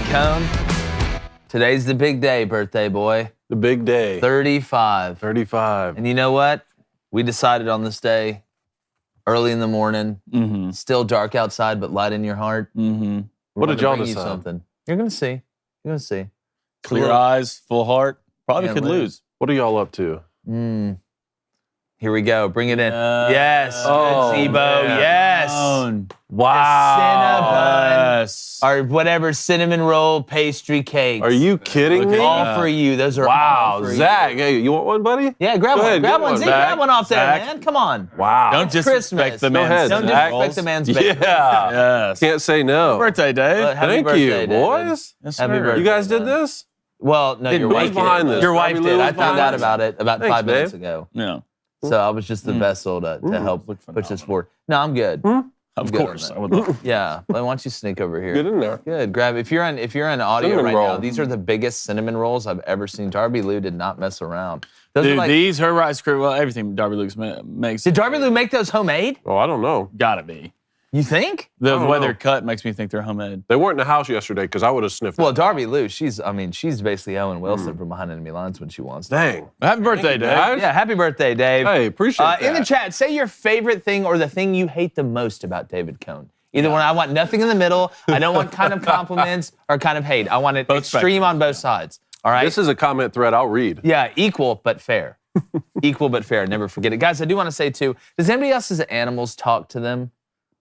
Cone. Today's the big day, birthday boy. The big day. 35. 35. And you know what? We decided on this day, early in the morning, still dark outside, but light in your heart. What did y'all decide? Something. You're going to see. You're going to see. Clear eyes, full heart. Probably could lose. What are y'all up to? Here we go. Bring it in. Yes. Oh, good, Zebo. man. Yes. Wow. Yes. Or whatever, cinnamon roll pastry cakes. Are you kidding me? All for you. Those are Wow, all for Zach. you. Hey, you want one, buddy? Yeah, grab Go one. ahead, Grab get one. one, Z, Zach. grab one off there, Zach. man. Come on. Wow. Don't disrespect the Go ahead, man's Don't Zach. disrespect the man's baby. Yeah. Yes. Can't say no. Birthday, Dave. Happy Thank birthday, you, David. boys. Yes, Happy sir. birthday. You guys did man. this? Well, no, your Who's wife behind did. this? Your wife Robbie did. Lou I was found behind out this? about it about Thanks, 5 minutes babe. ago. Yeah. So I was just the vessel to help Look push this phenomenal. forward. No, I'm good. Of good course. on I would love it. Yeah. Why don't you sneak over here? Get in there. Good. Grab. If you're on audio Cinnamon right roll. now, these are the biggest cinnamon rolls I've ever seen. Darby Lou did not mess around. Those are Dude, like, these, her Rice Crew, well, everything Darby Luke's makes. did Darby Lou make those homemade? Oh, I don't know. Gotta be. You think? The don't way know. they're cut makes me think they're homemade. They weren't in the house yesterday because I would have sniffed Well, it. Darby Lou, she's basically Owen Wilson from Behind Enemy Lines when she wants to. Dang. Happy birthday, you, Dave. guys. Yeah, happy birthday, Dave. Hey, appreciate that. In the chat, say your favorite thing or the thing you hate the most about David Cone. Either one. I want nothing in the middle. I don't want kind of compliments or kind of hate. I want it Both extreme on both sides. All right? This is a comment thread I'll read. Yeah, equal but fair. Equal but fair. Never forget it. Guys, I do want to say too, does anybody else's animals talk to them?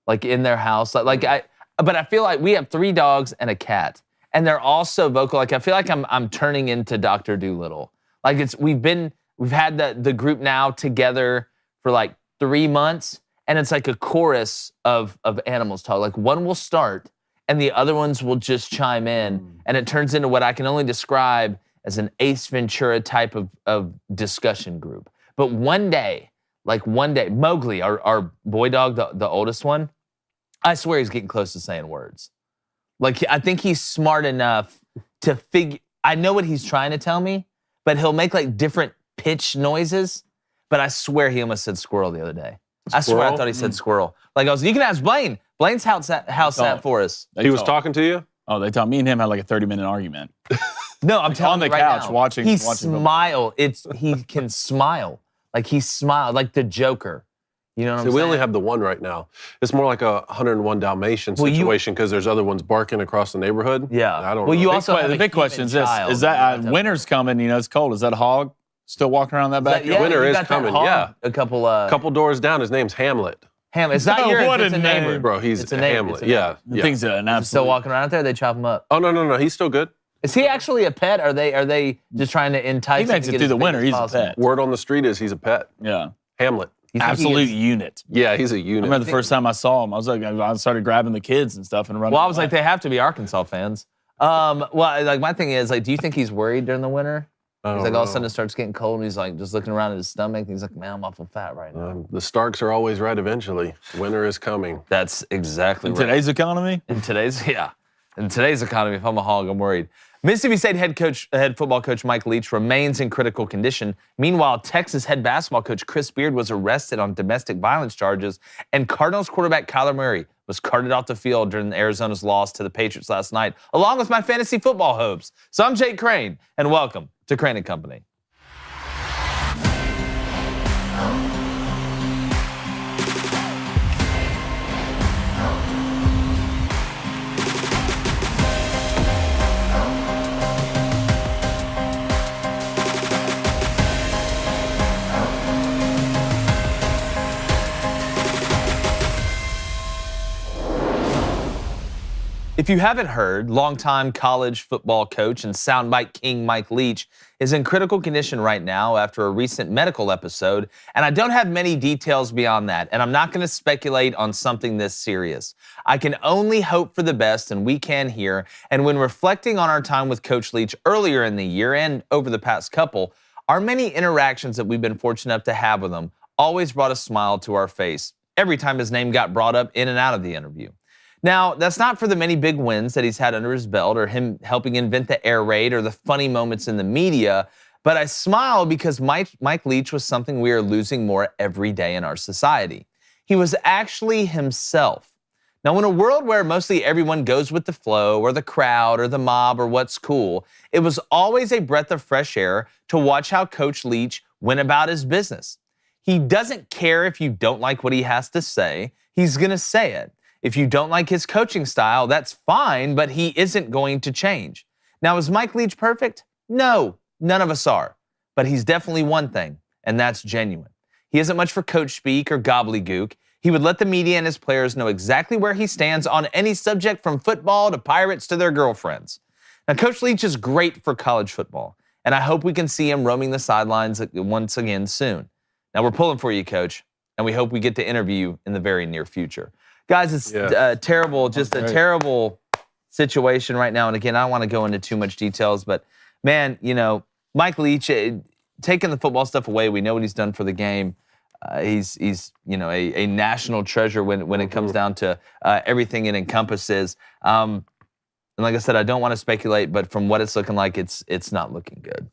Like in their house? But I feel like we have 3 dogs and a cat. And they're all so vocal. Like I feel like I'm turning into Dr. Dolittle. Like we've had the group now together for like 3 months. And it's like a chorus of animals talk. Like one will start and the other ones will just chime in. And it turns into what I can only describe as an Ace Ventura type of discussion group. But one day, Mowgli, our boy dog, the oldest one, I swear he's getting close to saying words. Like, I think he's smart enough to figure, I know what he's trying to tell me, but he'll make like different pitch noises. But I swear he almost said squirrel the other day. I swear I thought he said squirrel. Like you can ask Blaine. Blaine's house sat for us. He was talking to you? Oh, they told me and him had like a 30-minute argument. No, I'm telling on the you right couch now, watching He football. smile. He can smile. Like he smiled, like the Joker. You know what I'm See, saying? we only have the one right now. It's more like a 101 Dalmatian Well, situation because there's other ones barking across the neighborhood. Yeah. I don't Well, know. you also have The a big human question is this: child. is that winter's coming? You know, it's cold. Is that a hog still walking around that back? Yeah, Winter you is got that coming, hog yeah. A couple couple doors down, his name's Hamlet. Ham. It's not yours. What It's a a neighbor, name. Bro, he's It's a neighbor. Hamlet. It's a neighbor. Yeah. yeah. Things an Still absolute. walking around out there. They chop him up. Oh, no. He's still good. Is he actually a pet? Are they just trying to entice? He him makes to it get through as the big winter. as He's a possible? pet. Word on the street is he's a pet. Yeah, Hamlet. You think he absolute is- unit. Yeah, he's a I unit. remember the first time I saw him. I started grabbing the kids and stuff and running. Well, I was away. like, they have to be Arkansas fans. Well, like my thing is, like, do you think he's worried during the winter? He's like, all of a sudden it starts getting cold, and he's like, just looking around at his stomach. And he's like, man, I'm awful fat right now. The Starks are always right eventually. Winter is coming. That's exactly in right. today's economy. In today's economy, if I'm a hog, I'm worried. Mississippi State head football coach Mike Leach remains in critical condition. Meanwhile, Texas head basketball coach Chris Beard was arrested on domestic violence charges, and Cardinals quarterback Kyler Murray was carted off the field during Arizona's loss to the Patriots last night, along with my fantasy football hopes. So I'm Jake Crane, and welcome to Crane & Company. If you haven't heard, longtime college football coach and soundbite king Mike Leach is in critical condition right now after a recent medical episode, and I don't have many details beyond that, and I'm not going to speculate on something this serious. I can only hope for the best, and we can here, and when reflecting on our time with Coach Leach earlier in the year and over the past couple, our many interactions that we've been fortunate enough to have with him always brought a smile to our face every time his name got brought up in and out of the interview. Now, that's not for the many big wins that he's had under his belt or him helping invent the air raid or the funny moments in the media, but I smile because Mike Leach was something we are losing more every day in our society. He was actually himself. Now, in a world where mostly everyone goes with the flow or the crowd or the mob or what's cool, it was always a breath of fresh air to watch how Coach Leach went about his business. He doesn't care if you don't like what he has to say. He's going to say it. If you don't like his coaching style, that's fine, but he isn't going to change. Now, is Mike Leach perfect? No, none of us are. But he's definitely one thing, and that's genuine. He isn't much for coach speak or gobbledygook. He would let the media and his players know exactly where he stands on any subject from football to Pirates to their girlfriends. Now, Coach Leach is great for college football, and I hope we can see him roaming the sidelines once again soon. Now, we're pulling for you, Coach, and we hope we get to interview you in the very near future. Guys, it's terrible, just a terrible situation right now. And again, I don't want to go into too much details, but man, Mike Leach, taking the football stuff away, we know what he's done for the game. He's a national treasure when it comes down to everything it encompasses. And like I said, I don't want to speculate, but from what it's looking like, it's not looking good.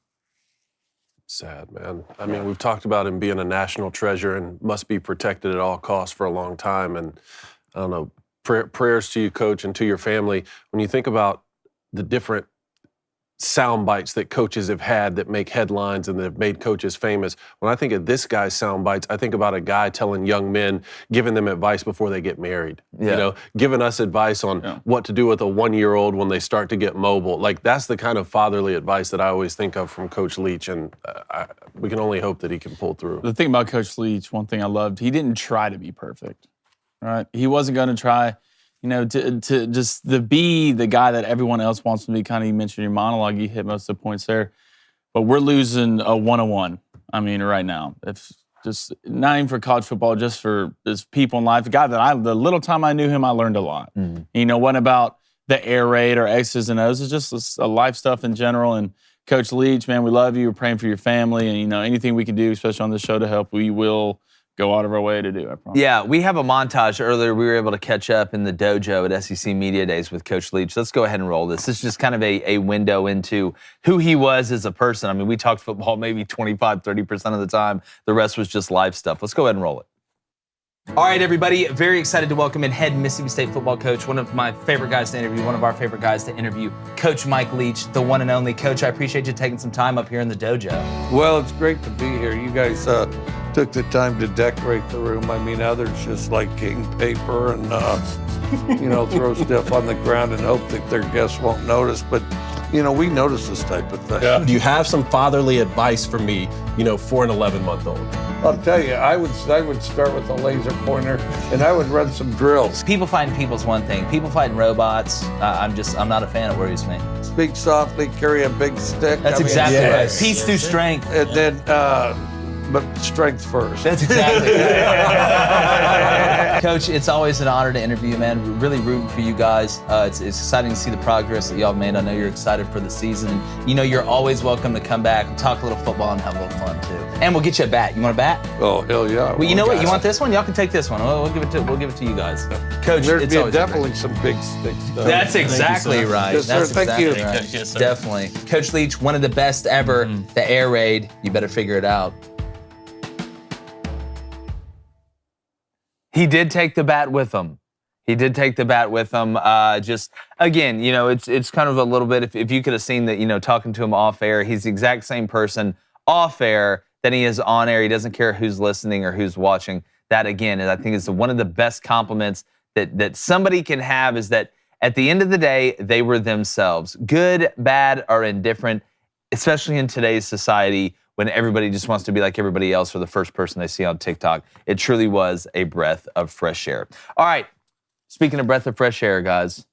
Sad, man. I mean, we've talked about him being a national treasure and must be protected at all costs for a long time. And I don't know, prayers to you, Coach, and to your family. When you think about the different sound bites that coaches have had that make headlines and that have made coaches famous, when I think of this guy's sound bites, I think about a guy telling young men, giving them advice before they get married. Yeah. Giving us advice on what to do with a 1-year-old when they start to get mobile. Like, that's the kind of fatherly advice that I always think of from Coach Leach, and we can only hope that he can pull through. The thing about Coach Leach, one thing I loved, he didn't try to be perfect, right? He wasn't going to try, to just be the guy that everyone else wants to be. Kind of, you mentioned your monologue, you hit most of the points there. But we're losing a 101, right now. It's just not even for college football, just for his people in life. The guy the little time I knew him, I learned a lot. Mm-hmm. What about the air raid or X's and O's? It's just a life stuff in general. And Coach Leach, man, we love you. We're praying for your family. And, anything we can do, especially on this show to help, we will go out of our way to do, I promise. Yeah, we have a montage earlier. We were able to catch up in the dojo at SEC Media Days with Coach Leach. Let's go ahead and roll this. This is just kind of a window into who he was as a person. We talked football maybe 25, 30% of the time. The rest was just live stuff. Let's go ahead and roll it. All right, everybody. Very excited to welcome in head Mississippi State football coach, one of my favorite guys to interview, one of our favorite guys to interview, Coach Mike Leach, the one and only. Coach, I appreciate you taking some time up here in the dojo. Well, it's great to be here. You guys took the time to decorate the room. Others just like king paper and, throw stuff on the ground and hope that their guests won't notice. But, we notice this type of thing. Yeah. Do you have some fatherly advice for me, for an 11-month-old? I'll tell you, I would start with a laser pointer and I would run some drills. People fighting people's one thing. People fighting robots, I'm not a fan. It worries me. Speak softly, carry a big stick. That's exactly right. Peace through strength. And then, but strength first. That's exactly right. Coach, it's always an honor to interview you, man. We're really rooting for you guys. It's exciting to see the progress that y'all have made. I know you're excited for the season. You're always welcome to come back and talk a little football and have a little fun, too. And we'll get you a bat. You want a bat? Oh, hell yeah. Well, you know what? You want this one? Y'all can take this one. We'll give it to you guys. Coach, there'd be definitely some big sticks. That's exactly right. Yes, sir. Thank you. Right. Yes, sir. Definitely. Coach Leach, one of the best ever. The air raid. You better figure it out. He did take the bat with him. Just, again, it's kind of a little bit, if you could have seen that, talking to him off air, he's the exact same person off air than he is on air. He doesn't care who's listening or who's watching. That, again, I think is one of the best compliments that somebody can have, is that at the end of the day, they were themselves. Good, bad, or indifferent, especially in today's society, when everybody just wants to be like everybody else or the first person they see on TikTok. It truly was a breath of fresh air. All right, speaking of breath of fresh air, guys,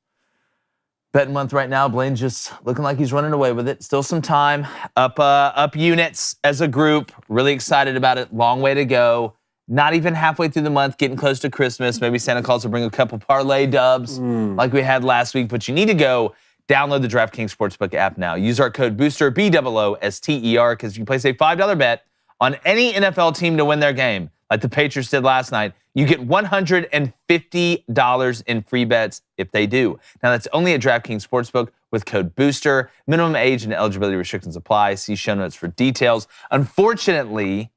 betting month right now, Blaine's just looking like he's running away with it. Still some time, up units as a group, really excited about it, long way to go. Not even halfway through the month, getting close to Christmas. Maybe Santa Claus will bring a couple parlay dubs like we had last week, but you need to go download the DraftKings Sportsbook app now. Use our code BOOSTER, BOOSTER, because if you place a $5 bet on any NFL team to win their game, like the Patriots did last night, you get $150 in free bets if they do. Now, that's only at DraftKings Sportsbook with code BOOSTER. Minimum age and eligibility restrictions apply. See show notes for details. Unfortunately,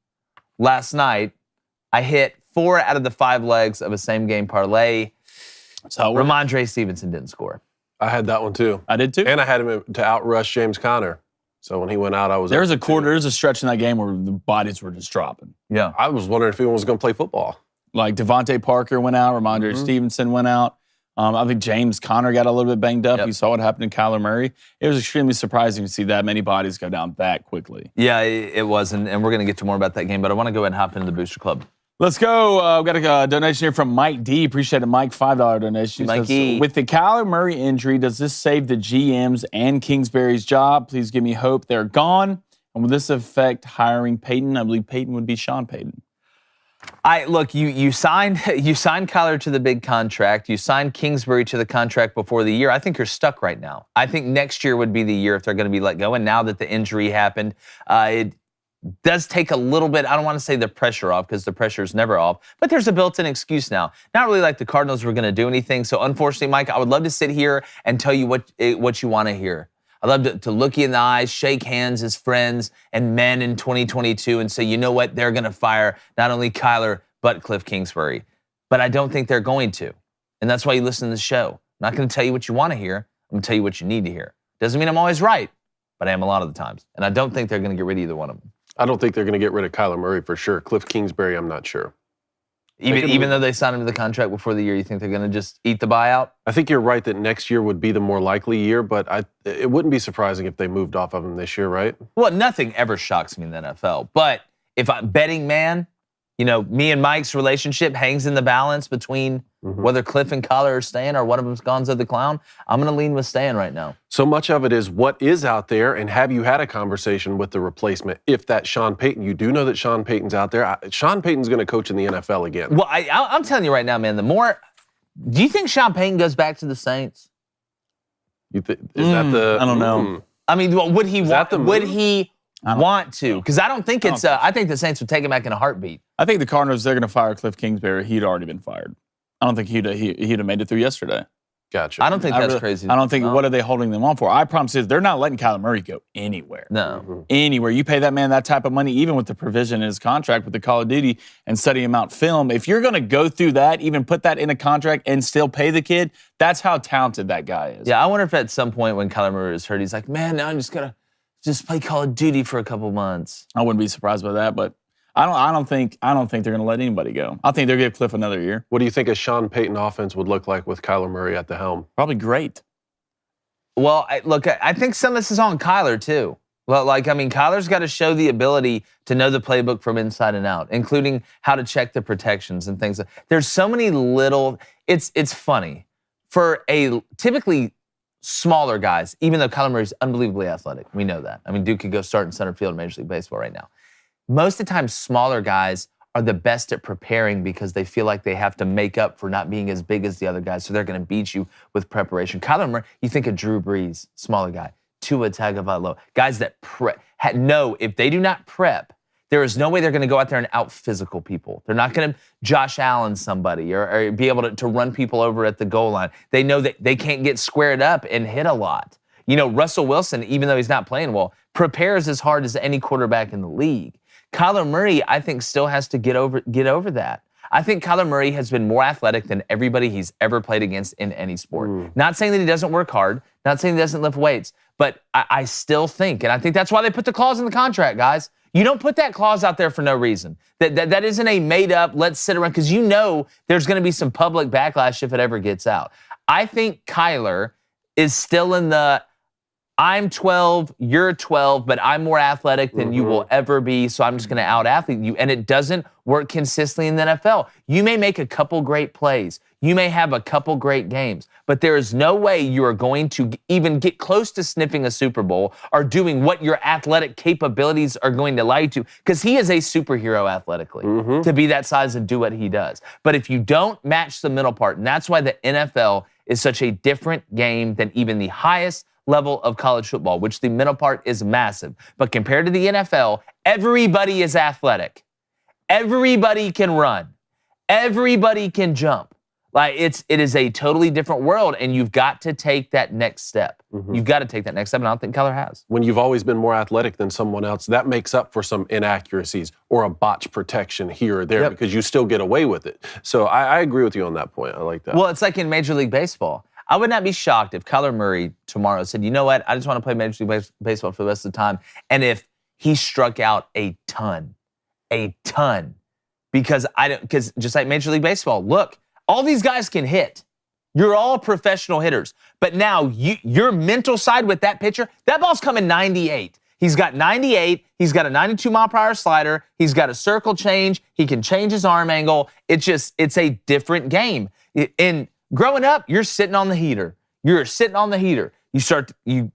last night, I hit 4 out of the 5 legs of a same-game parlay. So Ramondre Stevenson didn't score. I had that one too. I did too. And I had him to outrush James Conner. So when he went out, I was. There's a stretch in that game where the bodies were just dropping. Yeah. I was wondering if anyone was going to play football. Like Devontae Parker went out, Ramondre Stevenson went out. I think James Conner got a little bit banged up. Yep. You saw what happened to Kyler Murray. It was extremely surprising to see that many bodies go down that quickly. Yeah, it was, and we're going to get to more about that game, but I want to go ahead and hop into the Booster Club. Let's go. We've got a donation here from Mike D. Appreciate it, Mike. $5 donation. Mikey. Says, with the Kyler Murray injury, does this save the GM's and Kingsbury's job? Please give me hope they're gone. And will this affect hiring Peyton? I believe Peyton would be Sean Payton. Look, you signed Kyler to the big contract. You signed Kingsbury to the contract before the year. I think you're stuck right now. I think next year would be the year if they're going to be let go. And now that the injury happened, it does take a little bit. I don't want to say the pressure off because the pressure is never off, but there's a built-in excuse now. Not really like the Cardinals were going to do anything. So unfortunately, Mike, I would love to sit here and tell you what you want to hear. I love to look you in the eyes, shake hands as friends and men in 2022 and say, you know what, they're going to fire not only Kyler, but Cliff Kingsbury. But I don't think they're going to. And that's why you listen to the show. I'm not going to tell you what you want to hear. I'm going to tell you what you need to hear. Doesn't mean I'm always right, but I am a lot of the times. And I don't think they're going to get rid of either one of them. I don't think they're going to get rid of Kyler Murray for sure. Cliff Kingsbury, I'm not sure. Even though they signed him to the contract before the year, you think they're going to just eat the buyout? I think you're right that next year would be the more likely year, but it wouldn't be surprising if they moved off of him this year, right? Well, nothing ever shocks me in the NFL. But if I'm betting man, me and Mike's relationship hangs in the balance between whether Cliff and Kyler are staying or one of them's Gonzo the Clown, I'm going to lean with staying right now. So much of it is what is out there, and have you had a conversation with the replacement? If that's Sean Payton, you do know that Sean Payton's out there. Sean Payton's going to coach in the NFL again. Well, I'm telling you right now, man, do you think Sean Payton goes back to the Saints? Is that the? I don't know. I mean, would he want to? Because I don't think I think the Saints would take him back in a heartbeat. I think the Cardinals, they're going to fire Cliff Kingsbury. He'd already been fired. I don't think he'd have made it through yesterday. Gotcha. I don't think that's crazy. I don't think, what are they holding them on for? I promise you, they're not letting Kyler Murray go anywhere. No. Anywhere. You pay that man that type of money, even with the provision in his contract with the Call of Duty and study him out film, if you're going to go through that, even put that in a contract and still pay the kid, that's how talented that guy is. Yeah, I wonder if at some point when Kyler Murray is hurt, he's like, man, now I'm just going to play Call of Duty for a couple months. I wouldn't be surprised by that, but I don't think they're going to let anybody go. I think they're going to give Cliff another year. What do you think a Sean Payton offense would look like with Kyler Murray at the helm? Probably great. Well, I think some of this is on Kyler too. Well, Kyler's got to show the ability to know the playbook from inside and out, including how to check the protections and things. There's so many little. It's funny for a typically smaller guys. Even though Kyler Murray's unbelievably athletic, we know that. I mean, Duke could go start in center field in Major League Baseball right now. Most of the time, smaller guys are the best at preparing because they feel like they have to make up for not being as big as the other guys, so they're going to beat you with preparation. Kyler Murray, you think of Drew Brees, smaller guy, Tua Tagovailoa, guys that know if they do not prep, there is no way they're going to go out there and out-physical people. They're not going to Josh Allen somebody or be able to run people over at the goal line. They know that they can't get squared up and hit a lot. Russell Wilson, even though he's not playing well, prepares as hard as any quarterback in the league. Kyler Murray, I think, still has to get over that. I think Kyler Murray has been more athletic than everybody he's ever played against in any sport. Not saying that he doesn't work hard, not saying he doesn't lift weights, but I still think, and I think that's why they put the clause in the contract, guys. You don't put that clause out there for no reason. That isn't a made-up, let's sit around, because there's going to be some public backlash if it ever gets out. I think Kyler is still in the I'm 12, you're 12, but I'm more athletic than you will ever be, so I'm just going to out-athlete you. And it doesn't work consistently in the NFL. You may make a couple great plays. You may have a couple great games, but there is no way you are going to even get close to sniffing a Super Bowl or doing what your athletic capabilities are going to allow you to, because he is a superhero athletically to be that size and do what he does. But if you don't match the middle part, and that's why the NFL is such a different game than even the highest level of college football, which the middle part is massive. But compared to the NFL, everybody is athletic. Everybody can run. Everybody can jump. Like it is a totally different world, and you've got to take that next step. You've got to take that next step, and I don't think Kyler has. When you've always been more athletic than someone else, that makes up for some inaccuracies or a botch protection here or there because you still get away with it. So I agree with you on that point. I like that. Well, it's like in Major League Baseball. I would not be shocked if Kyler Murray tomorrow said, you know what, I just want to play Major League Baseball for the rest of the time. And if he struck out a ton, because just like Major League Baseball, look, all these guys can hit. You're all professional hitters. But now your mental side with that pitcher, that ball's coming 98. He's got 98. He's got a 92-mile-per-hour slider. He's got a circle change. He can change his arm angle. It's a different game. And growing up, you're sitting on the heater. You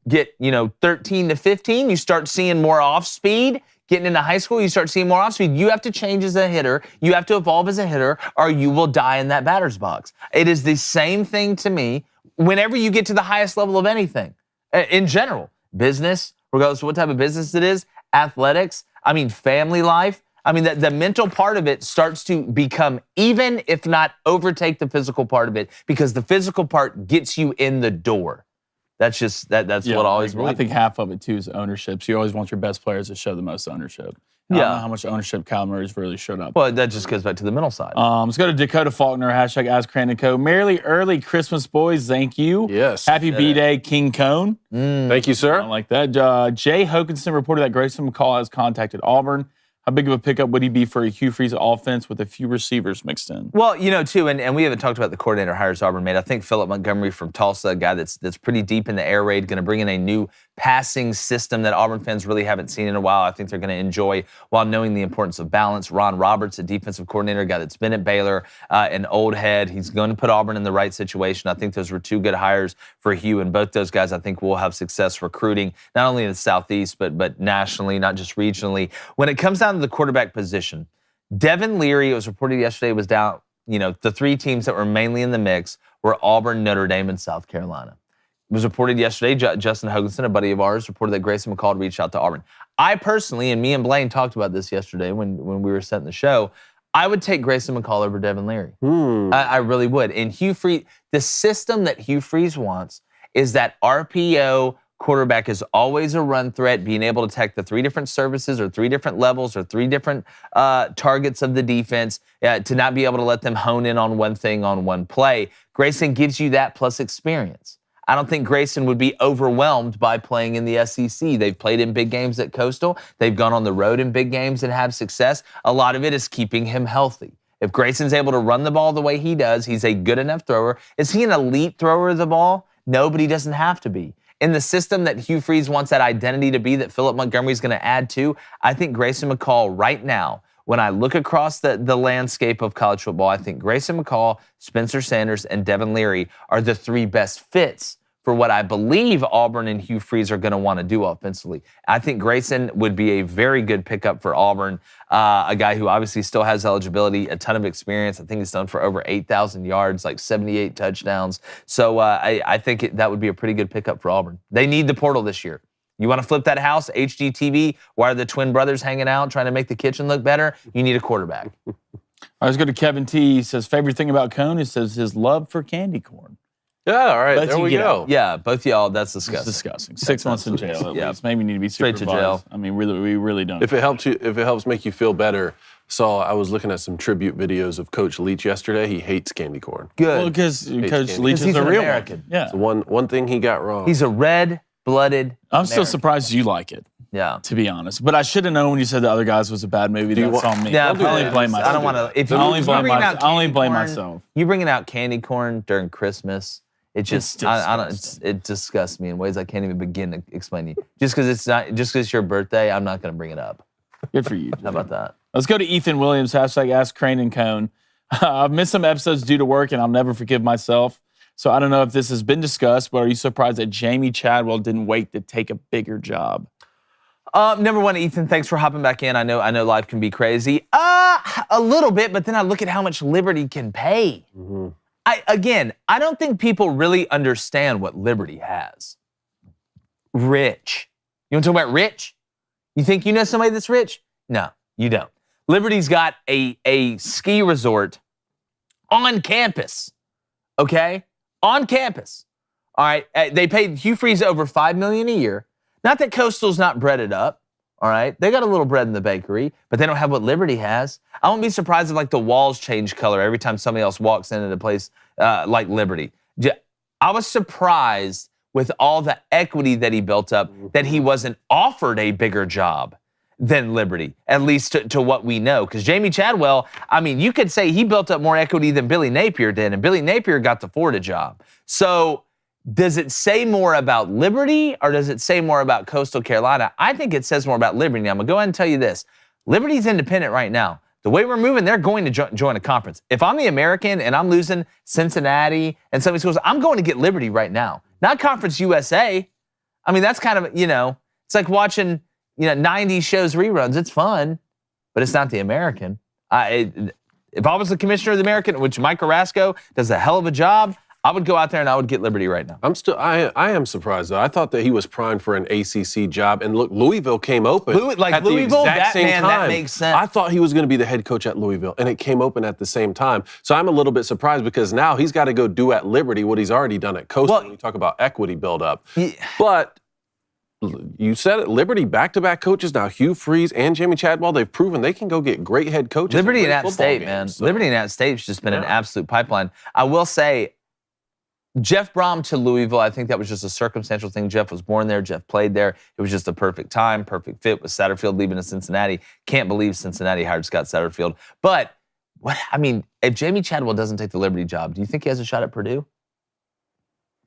get 13 to 15. You start seeing more off speed. Getting into high school, you start seeing more off speed. You have to change as a hitter. You have to evolve as a hitter, or you will die in that batter's box. It is the same thing to me whenever you get to the highest level of anything. In general, business, regardless of what type of business it is, athletics, family life. The mental part of it starts to become even, if not overtake the physical part of it, because the physical part gets you in the door. That's just what I always believe. I think half of it too is ownership. So you always want your best players to show the most ownership. I don't know how much ownership Kyler Murray's really showed up. Well, that just goes back to the mental side. Let's go to Dakota Faulkner, hashtag #AskCrandonCo. Merrily early Christmas, boys. Thank you. Yes. Happy B-Day, King Cone. Thank you, sir. I like that. Jay Hokinson reported that Grayson McCall has contacted Auburn. How big of a pickup would he be for a Hugh Freeze offense with a few receivers mixed in? Well, too, and we haven't talked about the coordinator hires Auburn made. I think Philip Montgomery from Tulsa, a guy that's pretty deep in the air raid, going to bring in a new passing system that Auburn fans really haven't seen in a while. I think they're going to enjoy while knowing the importance of balance. Ron Roberts, a defensive coordinator, a guy that's been at Baylor, an old head. He's going to put Auburn in the right situation. I think those were two good hires for Hugh, and both those guys I think will have success recruiting, not only in the Southeast, but nationally, not just regionally. When it comes down to the quarterback position, Devin Leary, it was reported yesterday, was down. The three teams that were mainly in the mix were Auburn, Notre Dame, and South Carolina. It was reported yesterday, Justin Hoganson, a buddy of ours, reported that Grayson McCall had reached out to Auburn. I personally, and me and Blaine talked about this yesterday when we were setting the show, I would take Grayson McCall over Devin Leary. I really would. And Hugh Freeze, the system that Hugh Freeze wants is that RPO quarterback is always a run threat, being able to attack the three different services or three different levels or three different targets of the defense, to not be able to let them hone in on one thing on one play. Grayson gives you that plus experience. I don't think Grayson would be overwhelmed by playing in the SEC. They've played in big games at Coastal. They've gone on the road in big games and have success. A lot of it is keeping him healthy. If Grayson's able to run the ball the way he does, he's a good enough thrower. Is he an elite thrower of the ball? No, but he doesn't have to be. In the system that Hugh Freeze wants that identity to be, that Philip Montgomery is going to add to, I think Grayson McCall right now, when I look across the landscape of college football, I think Grayson McCall, Spencer Sanders, and Devin Leary are the three best fits for what I believe Auburn and Hugh Freeze are going to want to do offensively. I think Grayson would be a very good pickup for Auburn, a guy who obviously still has eligibility, a ton of experience. I think he's done for over 8,000 yards, like 78 touchdowns. So I think that would be a pretty good pickup for Auburn. They need the portal this year. You want to flip that house, HGTV, why are the twin brothers hanging out trying to make the kitchen look better? You need a quarterback. I was going to Kevin T. He says, favorite thing about Cone, he says his love for candy corn. Yeah, all right, there we go. Yeah, both y'all, that's disgusting. It's disgusting. 6 months in jail at least. Maybe need to be straight supervised. to jail. I mean, really, we really don't. If it helps make you feel better, I was looking at some tribute videos of Coach Leach yesterday. He hates candy corn. Good. Well, because Coach Leach is a real American. Yeah. So one thing he got wrong. He's a red-blooded I'm still surprised you like it. Yeah. To be honest. But I should have known when you said the other guys was a bad movie. That's on me. Yeah, I only blame myself. I don't want to. If you I only blame myself. You bringing out candy corn during Christmas, it just it disgusts me in ways I can't even begin to explain to you. Just because it's your birthday, I'm not going to bring it up. Good for you. How about that? Let's go to Ethan Williams, hashtag Ask Crane and Cone. I've missed some episodes due to work, and I'll never forgive myself. So I don't know if this has been discussed, but are you surprised that Jamie Chadwell didn't wait to take a bigger job? Number one, Ethan, thanks for hopping back in. I know life can be crazy. A little bit, but then I look at how much Liberty can pay. Mm-hmm. I don't think people really understand what Liberty has. Rich. You want to talk about rich? You think you know somebody that's rich? No, you don't. Liberty's got a ski resort on campus. okay, on campus. All right, they paid Hugh Freeze over $5 million a year. Not that Coastal's not breaded up. All right, they got a little bread in the bakery, but they don't have what Liberty has. I won't be surprised if like the walls change color every time somebody else walks into a place like Liberty. I was surprised with all the equity that he built up that he wasn't offered a bigger job than Liberty, at least to what we know. Because Jamie Chadwell, I mean, you could say he built up more equity than Billy Napier did, and Billy Napier got the Florida job. So does it say more about Liberty or does it say more about Coastal Carolina? I think it says more about Liberty. Now, I'm going to go ahead and tell you this. Liberty's independent right now. The way we're moving, they're going to join a conference. If I'm the American and I'm losing Cincinnati and some of these schools, I'm going to get Liberty right now. Not Conference USA. I mean, that's kind of, it's like watching, 90s shows reruns. It's fun, but it's not the American. If I was the commissioner of the American, which Mike Carrasco does a hell of a job, I would go out there and I would get Liberty right now. I am surprised though. I thought that he was primed for an ACC job, and look, Louisville came open at the exact same time. That makes sense. I thought he was going to be the head coach at Louisville, and it came open at the same time. So I'm a little bit surprised because now he's got to go do at Liberty what he's already done at Coastal. When you talk about equity buildup, but you said it. Liberty back-to-back coaches now. Hugh Freeze and Jamie Chadwell. They've proven they can go get great head coaches. Liberty and App State, man. So. Liberty and App State's just been an absolute pipeline. I will say. Jeff Brom to Louisville, I think that was just a circumstantial thing. Jeff was born there. Jeff played there. It was just a perfect time, perfect fit with Satterfield leaving to Cincinnati. Can't believe Cincinnati hired Scott Satterfield. But, if Jamie Chadwell doesn't take the Liberty job, do you think he has a shot at Purdue? Do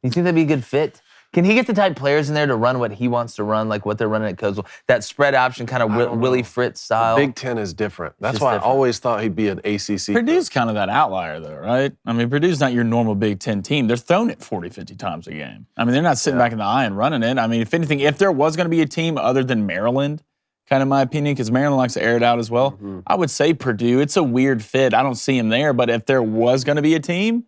you think that'd be a good fit? Can he get the type players in there to run what he wants to run, like what they're running at Coastal? That spread option kind of Willie Fritz style? The Big Ten is different. That's why I always thought he'd be an ACC. Purdue's kind of that outlier, though, right? I mean, Purdue's not your normal Big Ten team. They're throwing it 40, 50 times a game. I mean, they're not sitting back in the eye and running it. I mean, if anything, if there was going to be a team other than Maryland, kind of my opinion, because Maryland likes to air it out as well, I would say Purdue. It's a weird fit. I don't see him there, but if there was going to be a team,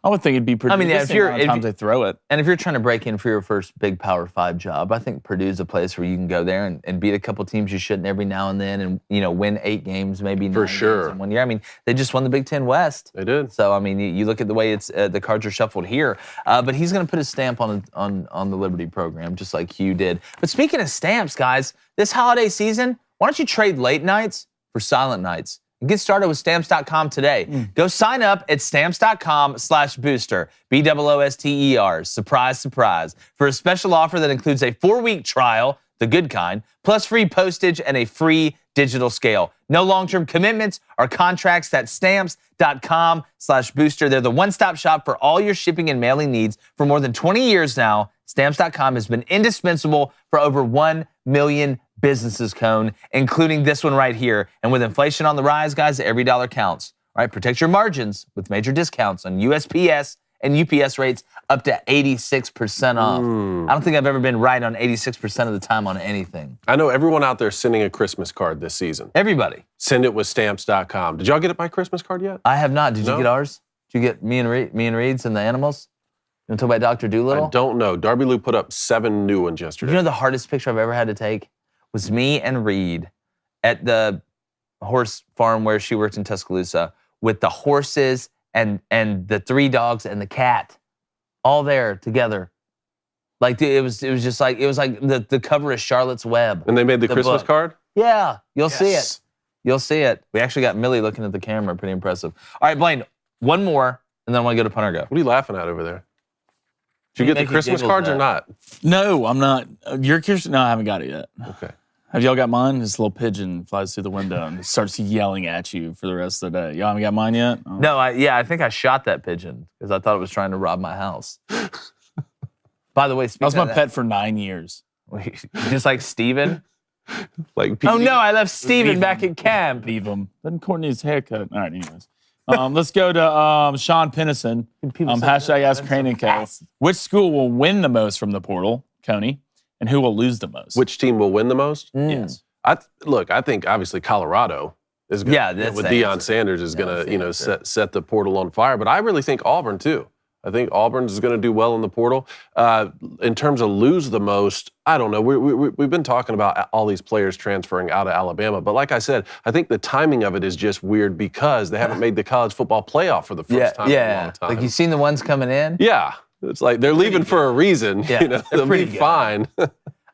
I would think it'd be Purdue. I mean, if they throw it. And if you're trying to break in for your first big Power 5 job, I think Purdue's a place where you can go there and beat a couple teams you shouldn't every now and then and, win 8 games, maybe 9 for sure games in 1 year. I mean, they just won the Big Ten West. They did. So, I mean, you look at the way it's the cards are shuffled here. But he's going to put his stamp on the Liberty program, just like Hugh did. But speaking of stamps, guys, this holiday season, why don't you trade late nights for silent nights? Get started with Stamps.com today. Go sign up at Stamps.com/booster, BOOSTER, surprise, surprise, for a special offer that includes a 4-week trial, the good kind, plus free postage and a free digital scale. No long-term commitments or contracts. That's Stamps.com/booster. They're the one-stop shop for all your shipping and mailing needs. For more than 20 years now, Stamps.com has been indispensable for over 1 million businesses, Cone, including this one right here. And with inflation on the rise, guys, every dollar counts. All right, protect your margins with major discounts on USPS and UPS rates up to 86% off. I don't think I've ever been right on 86% of the time on anything. I know everyone out there sending a Christmas card this season. Everybody. Send it with Stamps.com. Did y'all get it by Christmas card yet? I have not. Did you get ours? Did you get me and Reed's and the animals? You want to talk about Dr. Doolittle? I don't know. Darby Lou put up 7 new ones yesterday. You know the hardest picture I've ever had to take was me and Reed at the horse farm where she worked in Tuscaloosa with the horses and the 3 dogs and the cat all there together. Like it was just like the cover of Charlotte's Web. And they made the Christmas card? Yeah, you'll see it. You'll see it. We actually got Millie looking at the camera. Pretty impressive. All right, Blaine, one more, and then I want to go to Punter Go. What are you laughing at over there? Did you get the Christmas cards or not? No, I'm not. Your Christmas? No, I haven't got it yet. Okay. Have y'all got mine? This little pigeon flies through the window and starts yelling at you for the rest of the day. Y'all haven't got mine yet? Oh. No, I think I shot that pigeon because I thought it was trying to rob my house. By the way, that was my pet for 9 years. Just like Steven? Like oh no, I left Steven back at camp. Leave him. Doesn't Courtney's haircut. All right, anyways. Let's go to Sean Pinnison. Hashtag Ask Crane and Case. Which school will win the most from the portal, Coney? And who will lose the most? Which team will win the most? Yes. I think obviously Colorado is going with Deion Sanders is going to set the portal on fire. But I really think Auburn too. I think Auburn's is going to do well in the portal. In terms of lose the most, I don't know. We've been talking about all these players transferring out of Alabama, but like I said, I think the timing of it is just weird because they haven't made the college football playoff for the first time in a long time. Like, you seen the ones coming in? Yeah. It's like they're leaving for a reason. Yeah, they'll be fine.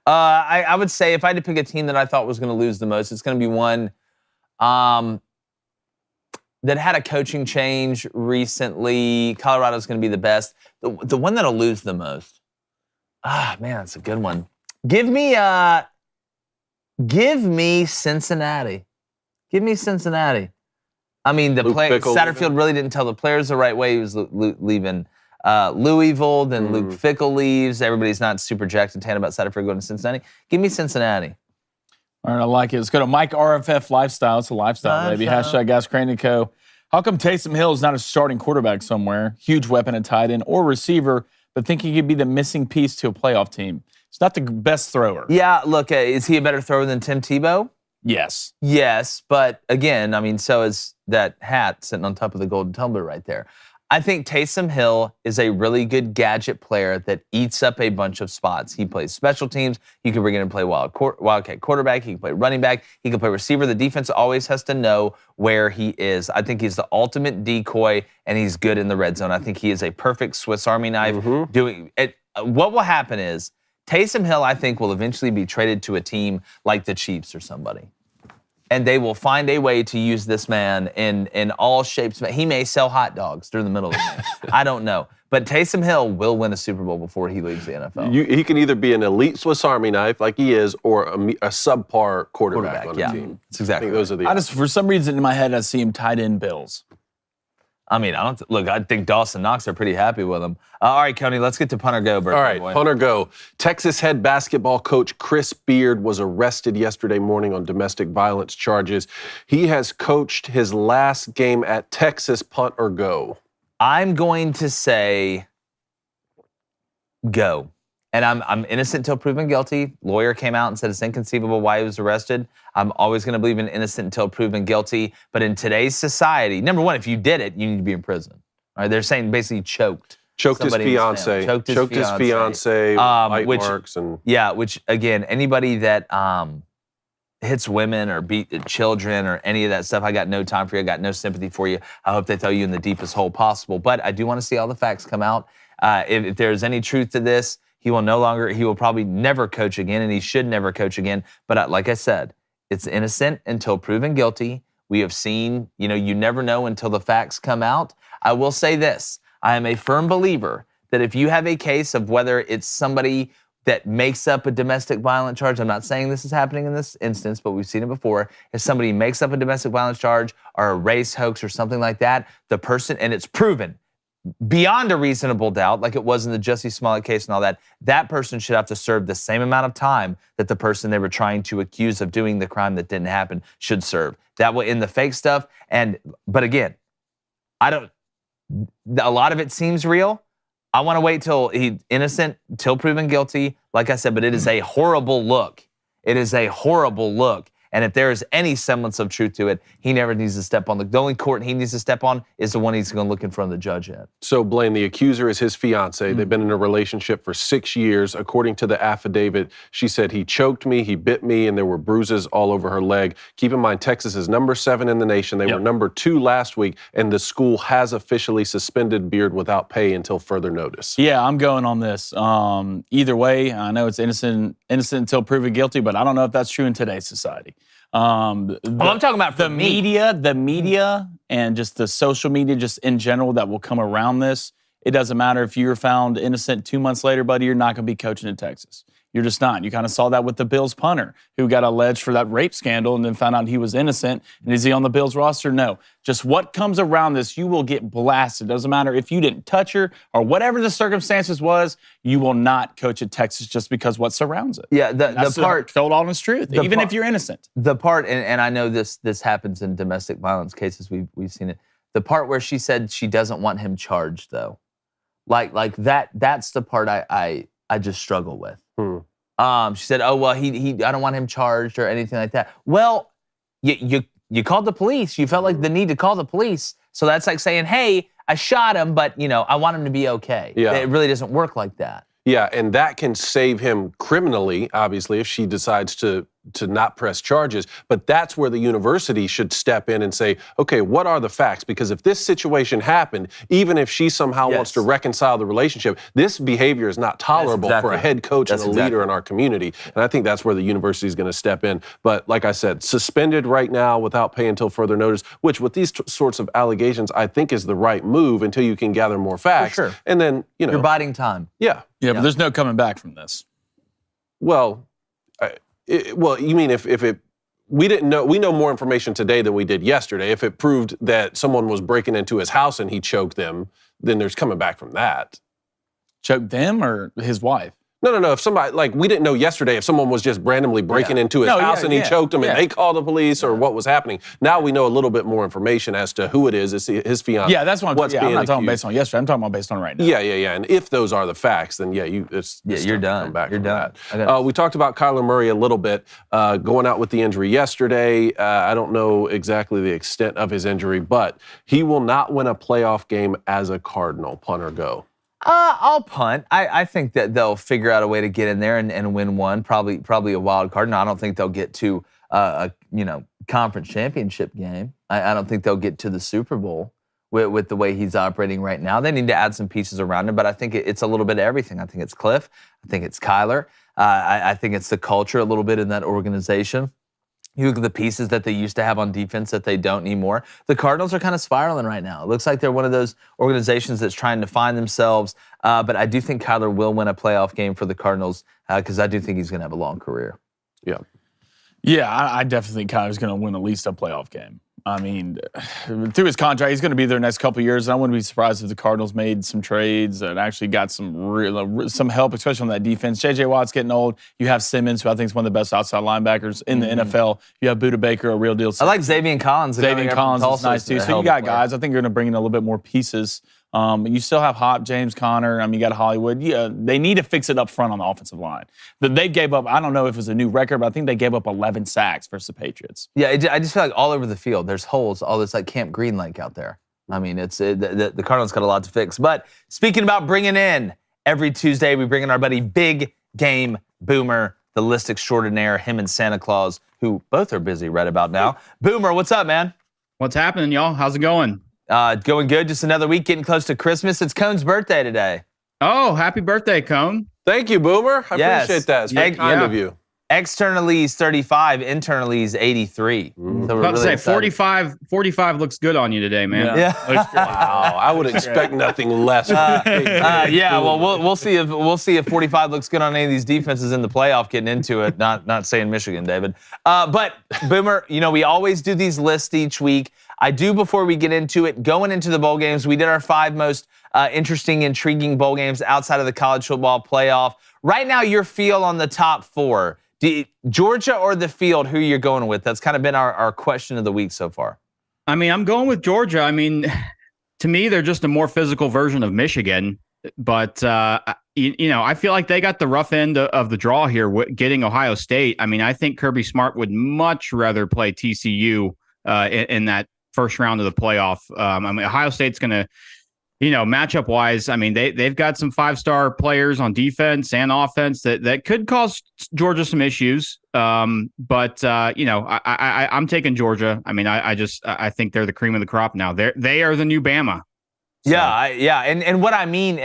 I would say if I had to pick a team that I thought was going to lose the most, it's going to be one that had a coaching change recently. Colorado's going to be the best. The one that'll lose the most. Man, that's a good one. Give me Cincinnati. Give me Cincinnati. I mean, Satterfield really didn't tell the players the right way. He was leaving Louisville, then Luke Fickell leaves. Everybody's not super jacked and tan about Satterfield going to Cincinnati. Give me Cincinnati. All right, I like it. Let's go to Mike RFF Lifestyle. It's a lifestyle, baby. Hashtag Gas Crane & Co. How come Taysom Hill is not a starting quarterback somewhere, huge weapon at tight end or receiver, but think he could be the missing piece to a playoff team? He's not the best thrower. Yeah, look, is he a better thrower than Tim Tebow? Yes. Yes, but again, I mean, so is that hat sitting on top of the golden tumbler right there. I think Taysom Hill is a really good gadget player that eats up a bunch of spots. He plays special teams. You can bring in and play wildcat quarterback. He can play running back. He can play receiver. The defense always has to know where he is. I think he's the ultimate decoy, and he's good in the red zone. I think he is a perfect Swiss Army knife. Doing it. What will happen is Taysom Hill, I think, will eventually be traded to a team like the Chiefs or somebody. And they will find a way to use this man in all shapes. He may sell hot dogs during the middle of the game. I don't know. But Taysom Hill will win a Super Bowl before he leaves the NFL. He can either be an elite Swiss Army knife like he is or a subpar quarterback on the team. That's exactly I think those are the for some reason in my head, I see him tight end Bills. I mean, I think Dawson Knox are pretty happy with him. All right, Coney, let's get to punt or go, birthday All right, boy. punt or go. Texas head basketball coach Chris Beard was arrested yesterday morning on domestic violence charges. He has coached his last game at Texas. Punt or go? I'm going to say go. And I'm innocent until proven guilty. Lawyer came out and said it's inconceivable why he was arrested. I'm always going to believe in innocent until proven guilty. But in today's society, number one, if you did it, you need to be in prison. All right, they're saying basically choked his fiance. Choked his fiance. Bite marks and which again, anybody that hits women or beat children or any of that stuff, I got no time for you. I got no sympathy for you. I hope they throw you in the deepest hole possible. But I do want to see all the facts come out. If there's any truth to this, he will probably never coach again, and he should never coach again. But like I said, it's innocent until proven guilty. We have seen, you never know until the facts come out. I will say this. I am a firm believer that if you have a case of whether it's somebody that makes up a domestic violence charge, I'm not saying this is happening in this instance, but we've seen it before. If somebody makes up a domestic violence charge or a race hoax or something like that, the person, and it's proven, beyond a reasonable doubt, like it was in the Jussie Smollett case and all that, that person should have to serve the same amount of time that the person they were trying to accuse of doing the crime that didn't happen should serve. That will end the fake stuff. But again, a lot of it seems real. I want to wait till he's innocent, till proven guilty. Like I said, but it is a horrible look. It is a horrible look. And if there is any semblance of truth to it, he never needs to step on the only court he needs to step on is the one he's going to look in front of the judge at. So, Blaine, the accuser is his fiance. They've been in a relationship for 6 years. According to the affidavit, she said he choked me, he bit me, and there were bruises all over her leg. Keep in mind, Texas is number 7 in the nation. They were number 2 last week, and the school has officially suspended Beard without pay until further notice. Yeah, I'm going on this. Either way, I know it's innocent until proven guilty, but I don't know if that's true in today's society. I'm talking about the media, and just the social media, just in general, that will come around this. It doesn't matter if you're found innocent 2 months later, buddy. You're not going to be coaching in Texas. You're just not. You kind of saw that with the Bills punter who got alleged for that rape scandal and then found out he was innocent. And is he on the Bills roster? No. Just what comes around this, you will get blasted. Doesn't matter if you didn't touch her or whatever the circumstances was, you will not coach at Texas just because what surrounds it. Yeah, the part told honest truth, even if you're innocent. The part, and I know this happens in domestic violence cases. We've seen it. The part where she said she doesn't want him charged, though, like that's the part I just struggle with. She said, "Oh well, I don't want him charged or anything like that." Well, you called the police. You felt like the need to call the police. So that's like saying, "Hey, I shot him, but, I want him to be okay. Yeah. It really doesn't work like that. Yeah, and that can save him criminally, obviously, if she decides to not press charges. But that's where the university should step in and say, okay, what are the facts? Because if this situation happened, even if she somehow wants to reconcile the relationship, this behavior is not tolerable for a head coach and a leader in our community. And I think that's where the university is going to step in. But like I said, suspended right now without pay until further notice, which with these sorts of allegations, I think is the right move until you can gather more facts. For sure. And then, You're biding time. Yeah. Yeah, but there's no coming back from this. Well, you mean if we didn't know, we know more information today than we did yesterday. If it proved that someone was breaking into his house and he choked them, then there's coming back from that. Choked them or his wife? No. If somebody, like, we didn't know yesterday if someone was just randomly breaking into his house and he choked him and they called the police or what was happening. Now we know a little bit more information as to who it is. It's his fiance. Yeah, that's what I'm not talking based on yesterday. I'm talking about based on right now. Yeah. And if those are the facts, then you're done. You're done. We talked about Kyler Murray a little bit, going out with the injury yesterday. I don't know exactly the extent of his injury, but he will not win a playoff game as a Cardinal. Punt or go? I'll punt. I think that they'll figure out a way to get in there and win one. Probably a wild card. No, I don't think they'll get to a conference championship game. I don't think they'll get to the Super Bowl with the way he's operating right now. They need to add some pieces around him, but I think it's a little bit of everything. I think it's Cliff. I think it's Kyler. I think it's the culture a little bit in that organization. You look at the pieces that they used to have on defense that they don't anymore. The Cardinals are kind of spiraling right now. It looks like they're one of those organizations that's trying to find themselves. But I do think Kyler will win a playoff game for the Cardinals because I do think he's going to have a long career. Yeah. Yeah, I definitely think Kyler's going to win at least a playoff game. I mean, through his contract, he's going to be there the next couple of years. And I wouldn't be surprised if the Cardinals made some trades and actually got some help, especially on that defense. J.J. Watt's getting old. You have Simmons, who I think is one of the best outside linebackers in the NFL. You have Buda Baker, a real deal. I like Xavier Collins. Xavier Collins is nice, too. So you got guys. I think you're going to bring in a little bit more pieces. You still have Hop, James Conner. You got Hollywood. Yeah, they need to fix it up front on the offensive line. They gave up, I don't know if it was a new record, but I think they gave up 11 sacks versus the Patriots. Yeah, I just feel like all over the field, there's holes, all this like Camp Green Lake out there. I mean, the Cardinals got a lot to fix. But speaking about bringing in, every Tuesday we bring in our buddy Big Game Boomer, the list extraordinaire, him and Santa Claus, who both are busy right about now. Boomer, what's up, man? What's happening, y'all? How's it going? Going good. Just another week getting close to Christmas. It's Cone's birthday today. Oh, happy birthday, Cone. Thank you, Boomer. I appreciate that. It's very kind of you. Externally, he's 35. Internally, he's 83. So we're about really to say, 45 looks good on you today, man. Yeah. Wow, I would expect nothing less. Well, we'll see if 45 looks good on any of these defenses in the playoff getting into it. Not saying Michigan, David. But Boomer, we always do these lists each week. I do, before we get into it, going into the bowl games, we did our 5 most interesting, intriguing bowl games outside of the college football playoff. Right now, your feel on the top 4. Georgia or the field, who you're going with? That's kind of been our question of the week so far. I mean, I'm going with Georgia. I mean, to me, they're just a more physical version of Michigan. But, I feel like they got the rough end of the draw here, getting Ohio State. I mean, I think Kirby Smart would much rather play TCU in that first round of the playoff. Ohio State's going to, matchup wise, I mean, they've got some 5-star players on defense and offense that could cause Georgia some issues. I'm taking Georgia. I mean, I think they're the cream of the crop now. They are the new Bama. So. Yeah. And what I mean,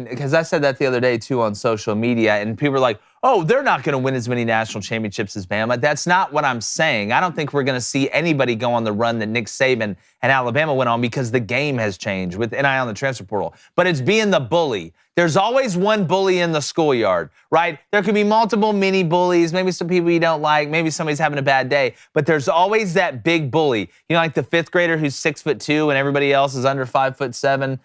because I said that the other day too on social media, and people are like, oh, they're not going to win as many national championships as Bama. That's not what I'm saying. I don't think we're going to see anybody go on the run that Nick Saban and Alabama went on because the game has changed with NIL on the transfer portal. But it's being the bully. There's always one bully in the schoolyard, right? There could be multiple mini bullies, maybe some people you don't like, maybe somebody's having a bad day, but there's always that big bully. Like the 5th grader who's 6'2" and everybody else is under 5'7",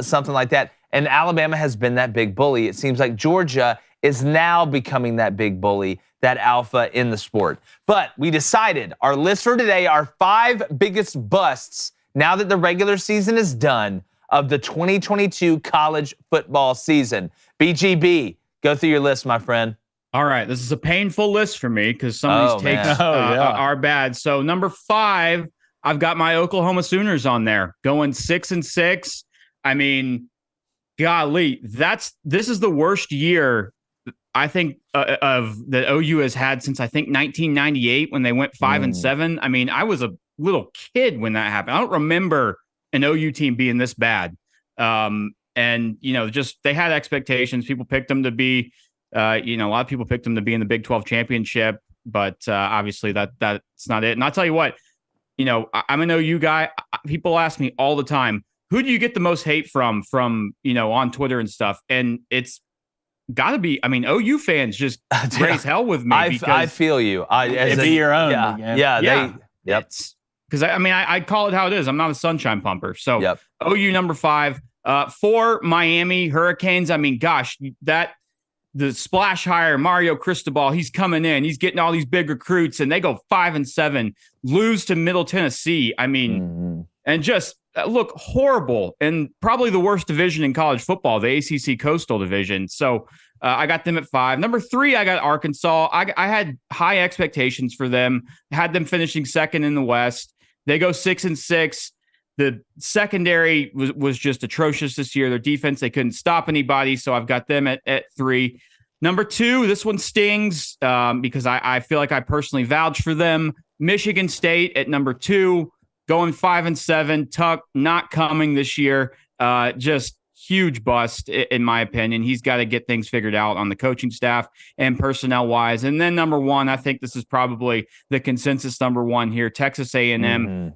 something like that. And Alabama has been that big bully. It seems like Georgia is now becoming that big bully, that alpha in the sport. But we decided our list for today are 5 biggest busts now that the regular season is done of the 2022 college football season. BGB, go through your list, my friend. All right, this is a painful list for me because some of these takes are bad. So number 5, I've got my Oklahoma Sooners on there going 6-6. I mean, golly, this is the worst year I think of that OU has had since I think 1998 when they went 5-7. I mean, I was a little kid when that happened. I don't remember an OU team being this bad. And just they had expectations. People picked them to be, a lot of people picked them to be in the Big 12 championship, but obviously that's not it. And I'll tell you what, I'm an OU guy. People ask me all the time, who do you get the most hate from on Twitter and stuff? And it's got to be, OU fans just raise hell with me. I feel you. It'd be your own. Yeah. Yep. Because I call it how it is. I'm not a sunshine pumper. So yep. OU number 5. 4, Miami Hurricanes. I mean, gosh, the splash hire, Mario Cristobal, he's coming in. He's getting all these big recruits, and they go 5-7, lose to Middle Tennessee. I mean, and just look horrible, and probably the worst division in college football, the ACC Coastal Division. So I got them at 5. Number 3, I got Arkansas. I had high expectations for them. Had them finishing second in the West. They go 6-6. The secondary was just atrocious this year. Their defense, they couldn't stop anybody. So I've got them at 3. Number 2, this one stings because I feel like I personally vouch for them. Michigan State at number 2, going 5-7. Tuck not coming this year. Just huge bust in my opinion. He's got to get things figured out on the coaching staff and personnel wise. And then number 1, I think this is probably the consensus number 1 here. Texas A&M.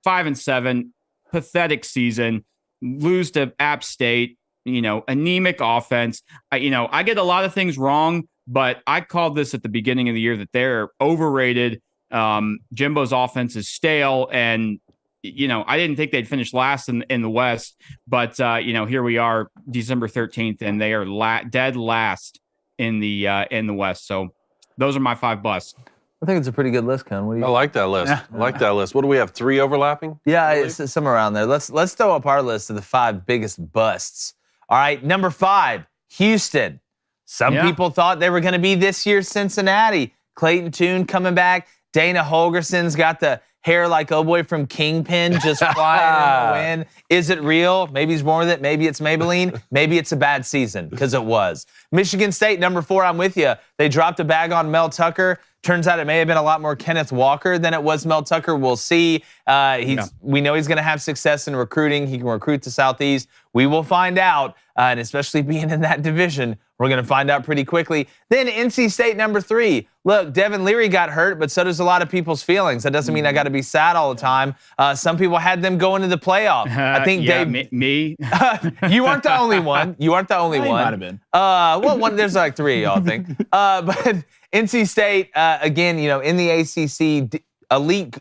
5-7, pathetic season, lose to App State, anemic offense. I get a lot of things wrong, but I called this at the beginning of the year that they're overrated. Jimbo's offense is stale, and I didn't think they'd finish last in the West, but here we are, December 13th, and they are dead last in the West. So those are my 5 busts. I think it's a pretty good list, Ken. What do you? I like that list. I like that list. What do we have? 3 overlapping? Yeah, it's somewhere around there. Let's throw up our list of the 5 biggest busts. All right, number 5, Houston. Some people thought they were going to be this year's Cincinnati. Clayton Tune coming back. Dana Holgerson's got the hair like boy from Kingpin just flying in the wind. Is it real? Maybe he's born with it. Maybe it's Maybelline. Maybe it's a bad season, because it was. Michigan State, number 4, I'm with you. They dropped a bag on Mel Tucker. Turns out it may have been a lot more Kenneth Walker than it was Mel Tucker. We'll see. We know he's going to have success in recruiting. He can recruit the Southeast. We will find out, and especially being in that division, we're going to find out pretty quickly. Then NC State, number 3. Look, Devin Leary got hurt, but so does a lot of people's feelings. That doesn't mean I got to be sad all the time. Some people had them going to the playoff. I think Dave. Me. You aren't the only one. You aren't the only one. Might have been. There's like 3 of y'all, I think. But NC State, again, in the ACC, elite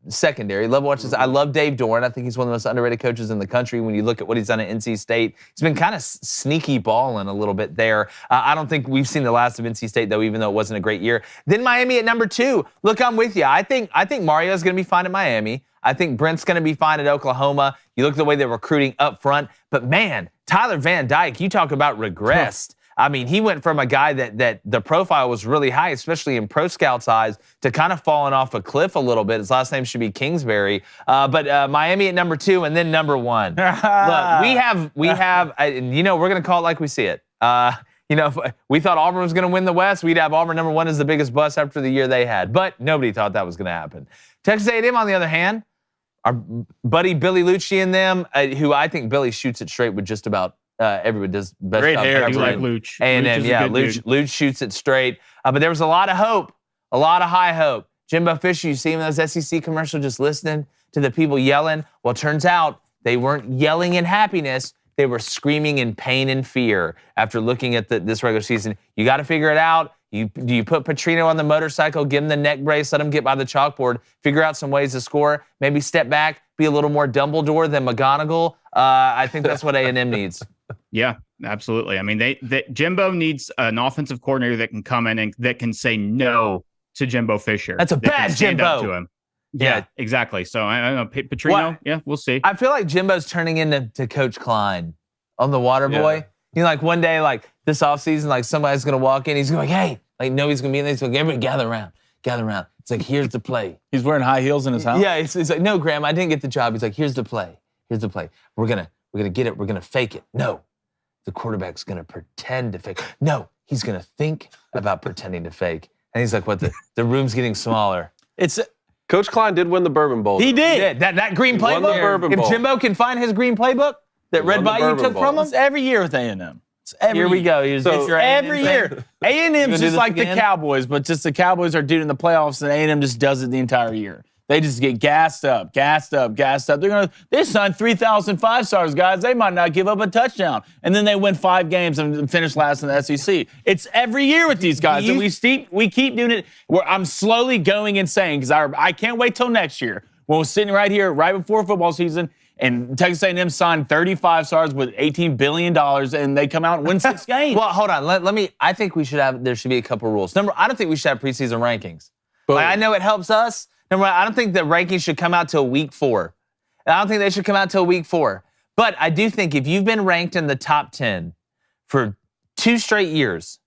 secondary. Love watching. I love Dave Doran. I think he's one of the most underrated coaches in the country. When you look at what he's done at NC State, he's been kind of sneaky balling a little bit there. I don't think we've seen the last of NC State, though, even though it wasn't a great year. Then Miami at number 2. Look, I'm with you. I think Mario's going to be fine at Miami. I think Brent's going to be fine at Oklahoma. You look at the way they're recruiting up front. But, man, Tyler Van Dyke, you talk about regressed. I mean, he went from a guy that the profile was really high, especially in pro scouts' eyes, to kind of falling off a cliff a little bit. His last name should be Kingsbury. But Miami at number 2 and then number 1. Look, we have, we're going to call it like we see it. If we thought Auburn was going to win the West, we'd have Auburn number 1 as the biggest bust after the year they had. But nobody thought that was going to happen. Texas A&M, on the other hand, our buddy Billy Lucci and them, who I think Billy shoots it straight with just about everybody does best. Great hair. You like Luch. A&M, Luch shoots it straight. But there was a lot of hope, a lot of high hope. Jimbo Fisher, you see him in those SEC commercials just listening to the people yelling. Well, it turns out they weren't yelling in happiness. They were screaming in pain and fear after looking at this regular season. You got to figure it out. Do you put Petrino on the motorcycle, give him the neck brace, let him get by the chalkboard, figure out some ways to score, maybe step back, be a little more Dumbledore than McGonagall? I think that's what A&M needs. Yeah, absolutely. I mean, Jimbo needs an offensive coordinator that can come in and that can say no to Jimbo Fisher. That's a bad Jimbo. Up to him. Yeah, exactly. So I don't know, Petrino. Yeah, we'll see. I feel like Jimbo's turning into Coach Klein on the Water Boy. Like one day, like this offseason, like somebody's gonna walk in, he's gonna be like, hey, like no, he's gonna be in there. He's like, everybody gather around. It's like, here's the play. He's wearing high heels in his house? Yeah, it's like, no, Graham, I didn't get the job. He's like, here's the play. Here's the play. We're gonna get it. We're gonna fake it. No, the quarterback's gonna pretend to fake. No, he's gonna think about pretending to fake. And he's like, what? The room's getting smaller. Coach Klein did win the Bourbon Bowl. He did. That green He won the playbook. Bourbon If Bowl. Jimbo can find his green playbook that Red won the Bayou Bourbon took Bowl. from him, It's every year with A&M. here we go. Here's So- it's your Every A&M year. thing. A&M's do just this like again? the Cowboys, but just the Cowboys are doing in the playoffs, and A&M just does it the entire year. They just get gassed up. They signed 3,000 five-stars, guys. They might not give up a touchdown. And then they win 5 games and finish last in the SEC. It's every year with these guys, and we keep doing it. I'm slowly going insane because I can't wait till next year when we're sitting right here, right before football season, and Texas A&M signed 35 stars with $18 billion, and they come out and win 6 games. Well, hold on. Let me. I think there should be a couple rules. I don't think we should have preseason rankings. Like, I know it helps us. Number one, I don't think the rankings should come out till week 4. I don't think they should come out till week 4. But I do think if you've been ranked in the top 10 for 2 straight years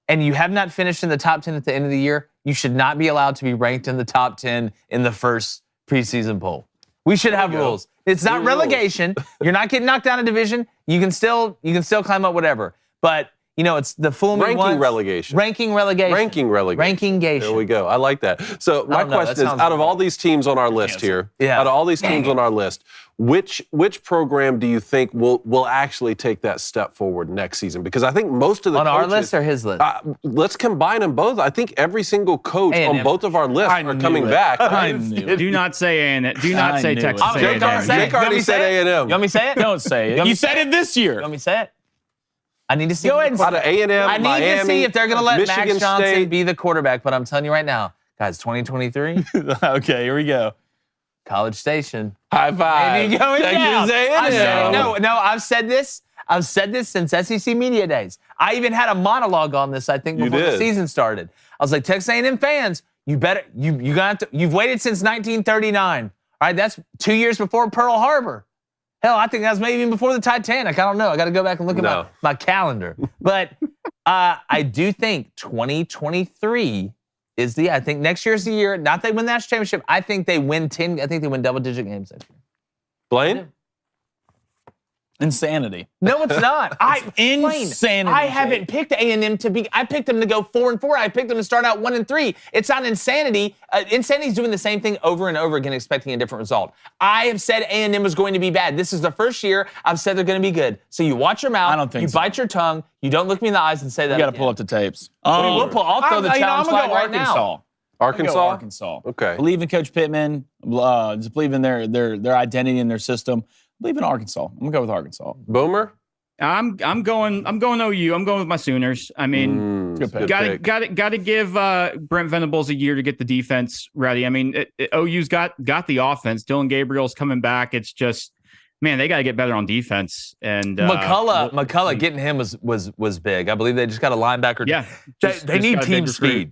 and you have not finished in the top 10 at the end of the year, you should not be allowed to be ranked in the top 10 in the first preseason poll. We should have rules. It's not relegation. You're not getting knocked down a division. You can still climb up whatever. But it's the full Ranking relegation. Ranking relegation. Rankingation. There we go. I like that. So my question is, out of all these teams on our list here, out of all these teams on our list, which program do you think will actually take that step forward next season? Because I think most of the on coaches, our list or his list? Let's combine them both. I think every single coach on both of our lists are coming back. Do not say A&M. Do not say Texas A&M. Jake already said A&M. You want me to say it? Don't say it. You said it this year. You want me to say it? I need to see. Go ahead. Out of A&M, I need Miami, to see if they're going to let Michigan Max Johnson State. be the quarterback. But I'm telling you right now, guys, 2023, Okay, here we go. College Station. High five. Maybe going down. Texas A&M. I've said this. I've said this since SEC Media Days. I even had a monologue on this, I think, before the season started. I was like, Texas A&M fans, you've waited since 1939. All right, that's 2 years before Pearl Harbor. Hell, I think that was maybe even before the Titanic. I don't know. I got to go back and look at my calendar. But I do think 2023 is I think next year's the year. Not they win the national championship. I think they win 10. I think they win double-digit games next year. Blaine? Insanity. No, it's not. Insanity. I haven't picked A&M to be. I picked them to go 4-4. I picked them to start out 1-3. It's not insanity. Insanity's doing the same thing over and over again, expecting a different result. I have said A&M was going to be bad. This is the first year I've said they're going to be good. So you watch your mouth. I don't think you so. bite your tongue. You don't look me in the eyes and say that. You got to pull up the tapes. We'll I'll throw the challenge flag right now. Arkansas? Arkansas. Okay. Believe in Coach Pittman. Just believe in their identity and their system. Believe in Arkansas. I'm gonna go with Arkansas. Boomer? I'm going OU. I'm going with my Sooners. I mean, Good pick. got to give Brent Venables a year to get the defense ready. I mean, OU's got the offense. Dylan Gabriel's coming back. It's just, man, they got to get better on defense. And McCullough getting him was big. I believe they just got a linebacker. Yeah, they need got a team big recruit. speed.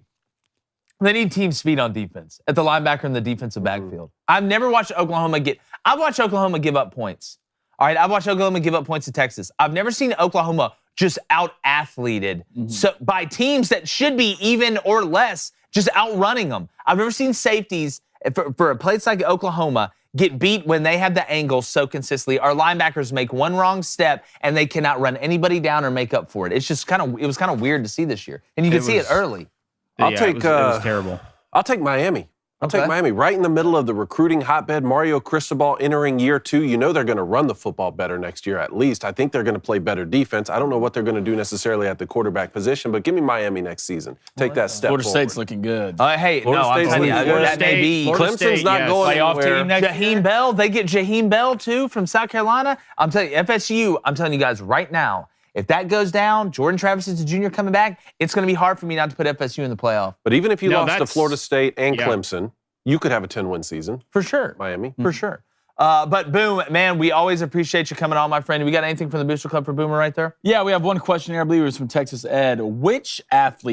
They need team speed on defense at the linebacker and the defensive backfield. I've never watched Oklahoma I've watched Oklahoma give up points. All right, I've watched Oklahoma give up points to Texas. I've never seen Oklahoma just out-athleted by teams that should be even or less, just outrunning them. I've never seen safeties for a place like Oklahoma get beat when they have the angle so consistently. Our linebackers make one wrong step and they cannot run anybody down or make up for it. It's just it was kind of weird to see this year, and you can see it early. It was terrible. I'll take Miami. I'll take Miami. Right in the middle of the recruiting hotbed, Mario Cristobal entering year 2. You know they're going to run the football better next year at least. I think they're going to play better defense. I don't know what they're going to do necessarily at the quarterback position, but give me Miami next season. Take that step Florida forward. State's looking good. Hey, Florida no, I'm State's telling you, looking good. that may be. Clemson's not going Playoff anywhere. team next Jaheim Bell, they get Jaheim Bell too from South Carolina. I'm telling you, FSU, I'm telling you guys right now, if that goes down, Jordan Travis is the junior coming back, it's going to be hard for me not to put FSU in the playoff. But even if you lost to Florida State and Clemson, you could have a 10-win season. For sure. Miami. For sure. But Boom, man, we always appreciate you coming on, my friend. We got anything from the Booster Club for Boomer right there? Yeah, we have one question here. I believe it was from Texas Ed. Which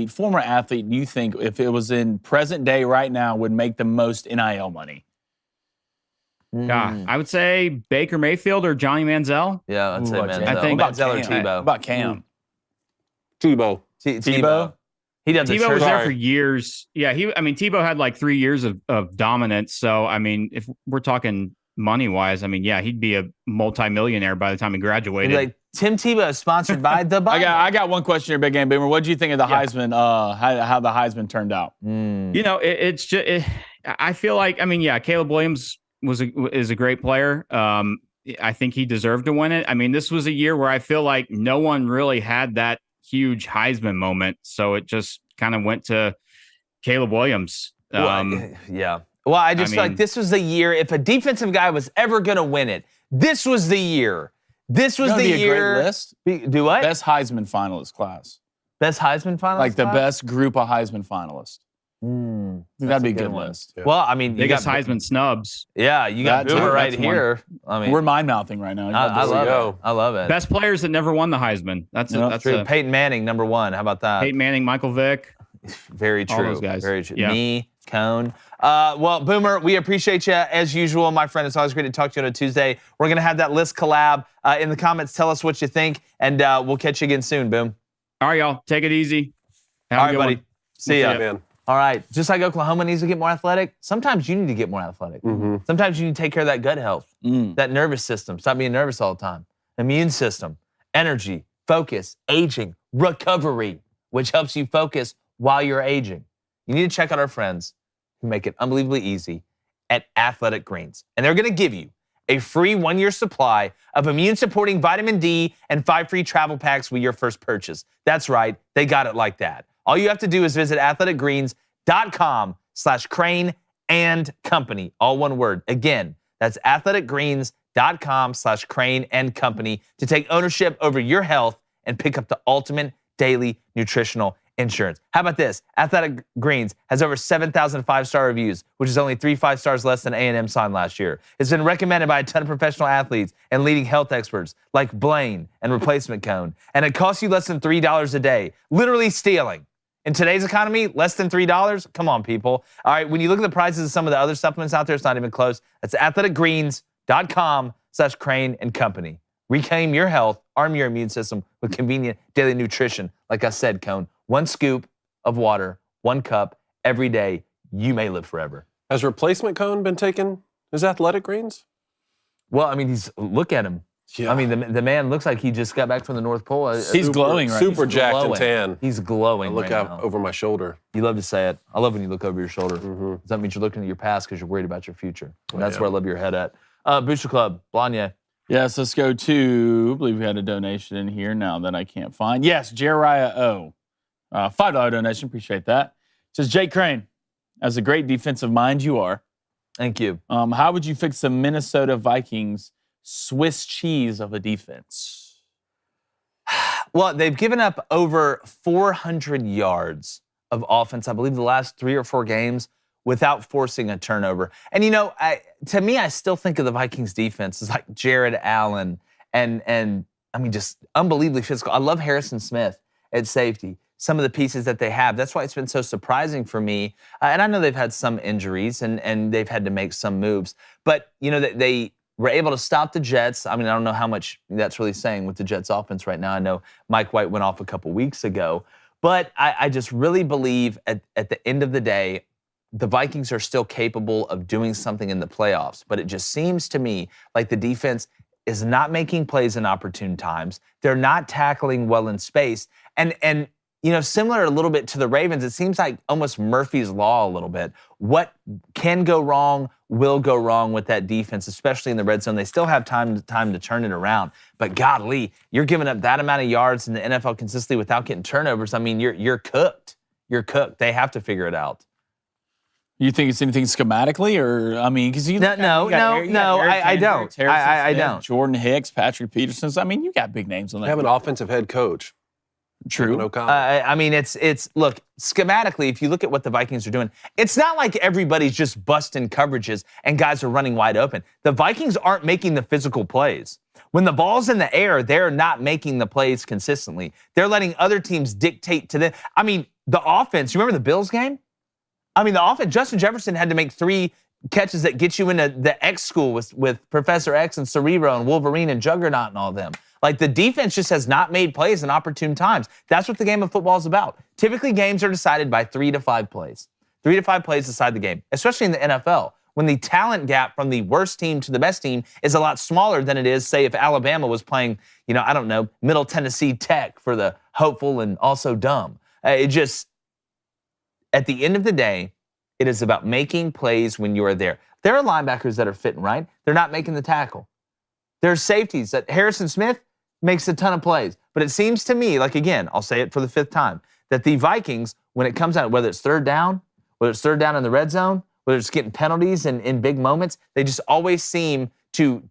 former athlete, do you think, if it was in present day right now, would make the most NIL money? I would say Baker Mayfield or Johnny Manziel. Yeah, I'd say Manziel. I think Manziel or How Tebow. about Cam? Tebow. Tebow. He does. Tebow was there for years. Yeah, Tebow had like 3 years of dominance. So, I mean, if we're talking money-wise, I mean, yeah, he'd be a multimillionaire by the time he graduated. Like, Tim Tebow is sponsored by the Bible. I got one question here, Big Game Boomer. What do you think of the Heisman, how the Heisman turned out? You know, it's just, I feel like, I mean, yeah, Caleb Williams is a great player. I think he deserved to win it. I mean, this was a year where I feel like no one really had that huge Heisman moment. So it just kind of went to Caleb Williams. Yeah. Well, I just feel like this was the year, if a defensive guy was ever going to win it, this was the year. This was the year. A great list. Do what? Best Heisman finalist class. Best Heisman finalist? Like the best group of Heisman finalists. That'd be a good list. Yeah. Well, I mean, biggest Heisman snubs. Yeah, you got Boomer right here. I mean, we're mind-mouthing right now. I love it. I love it. Best players that never won the Heisman. That's true. Peyton Manning, number 1. How about that? Peyton Manning, Michael Vick. Very true. All those guys. Very true. Yeah. Me, Cone. Well, Boomer, we appreciate you as usual, my friend. It's always great to talk to you on a Tuesday. We're going to have that list collab in the comments. Tell us what you think, and we'll catch you again soon, Boom. All right, y'all. Take it easy. All right, buddy. See ya. Man. All right. Just like Oklahoma needs to get more athletic, sometimes you need to get more athletic. Sometimes you need to take care of that gut health, that nervous system. Stop being nervous all the time. Immune system, energy, focus, aging, recovery, which helps you focus while you're aging. You need to check out our friends who make it unbelievably easy at Athletic Greens. And they're going to give you a free 1-year supply of immune-supporting vitamin D and 5 free travel packs with your first purchase. That's right. They got it like that. All you have to do is visit athleticgreens.com/Crane and Company. All one word. Again, that's athleticgreens.com/Crane and Company to take ownership over your health and pick up the ultimate daily nutritional insurance. How about this? Athletic Greens has over 7,000 5-star reviews, which is only 3 5 stars less than A&M signed last year. It's been recommended by a ton of professional athletes and leading health experts like Blaine and Replacement Cone. And it costs you less than $3 a day. Literally stealing. In today's economy, less than $3? Come on, people. All right, when you look at the prices of some of the other supplements out there, it's not even close. That's athleticgreens.com/Crane and Company. Reclaim your health, arm your immune system with convenient daily nutrition. Like I said, Cone, 1 scoop of water, 1 cup every day. You may live forever. Has Replacement Cone been taking his Athletic Greens? Well, I mean, look at him. Yeah. I mean, the man looks like he just got back from the North Pole. He's glowing right now. Super jacked and tan. He's glowing. I look out over my shoulder. You love to say it. I love when you look over your shoulder. That means you're looking at your past because you're worried about your future. And that's where I love your head at. Booster Club, Blanye. Yes, let's go to, I believe we had a donation in here now that I can't find. Yes, Jeriah O. $5 donation, appreciate that. It says, Jake Crane, as a great defensive mind you are. Thank you. How would you fix the Minnesota Vikings Swiss cheese of a defense? Well, they've given up over 400 yards of offense, I believe, the last 3 or 4 games without forcing a turnover. And, you know, to me, I still think of the Vikings defense as like Jared Allen and I mean, just unbelievably physical. I love Harrison Smith at safety, some of the pieces that they have. That's why it's been so surprising for me. And I know they've had some injuries and they've had to make some moves. But, you know, they were able to stop the Jets. I mean, I don't know how much that's really saying with the Jets offense right now. I know Mike White went off a couple weeks ago. But I just really believe at the end of the day, the Vikings are still capable of doing something in the playoffs. But it just seems to me like the defense is not making plays in opportune times. They're not tackling well in space. And you know, similar a little bit to the Ravens, it seems like almost Murphy's Law a little bit. What can go wrong will go wrong with that defense, especially in the red zone. They still have time to turn it around. But golly, you're giving up that amount of yards in the NFL consistently without getting turnovers. I mean, you're cooked. You're cooked. They have to figure it out. You think it's anything schematically, or I mean, because I don't. I don't. Jordan Hicks, Patrick Peterson. I mean, you got big names on that. They have an offensive head coach. True. No comment. I mean, it's look, schematically, if you look at what the Vikings are doing, it's not like everybody's just busting coverages and guys are running wide open. The Vikings aren't making the physical plays. When the ball's in the air, they're not making the plays consistently. They're letting other teams dictate to them. I mean, the offense, you remember the Bills game? I mean, the offense, Justin Jefferson had to make 3 catches that get you into the X school with Professor X and Cerebro and Wolverine and Juggernaut and all them. Like, the defense just has not made plays in opportune times. That's what the game of football is about. Typically, games are decided by 3 to 5 plays. 3 to 5 plays decide the game, especially in the NFL, when the talent gap from the worst team to the best team is a lot smaller than it is, say, if Alabama was playing, I don't know, Middle Tennessee Tech for the hopeful and also dumb. At the end of the day, it is about making plays when you are there. There are linebackers that are fitting right. They're not making the tackle. There are safeties that Harrison Smith makes a ton of plays. But it seems to me, like, again, I'll say it for the 5th time, that the Vikings, when it comes out, whether it's third down in the red zone, whether it's getting penalties in big moments, they just always seem to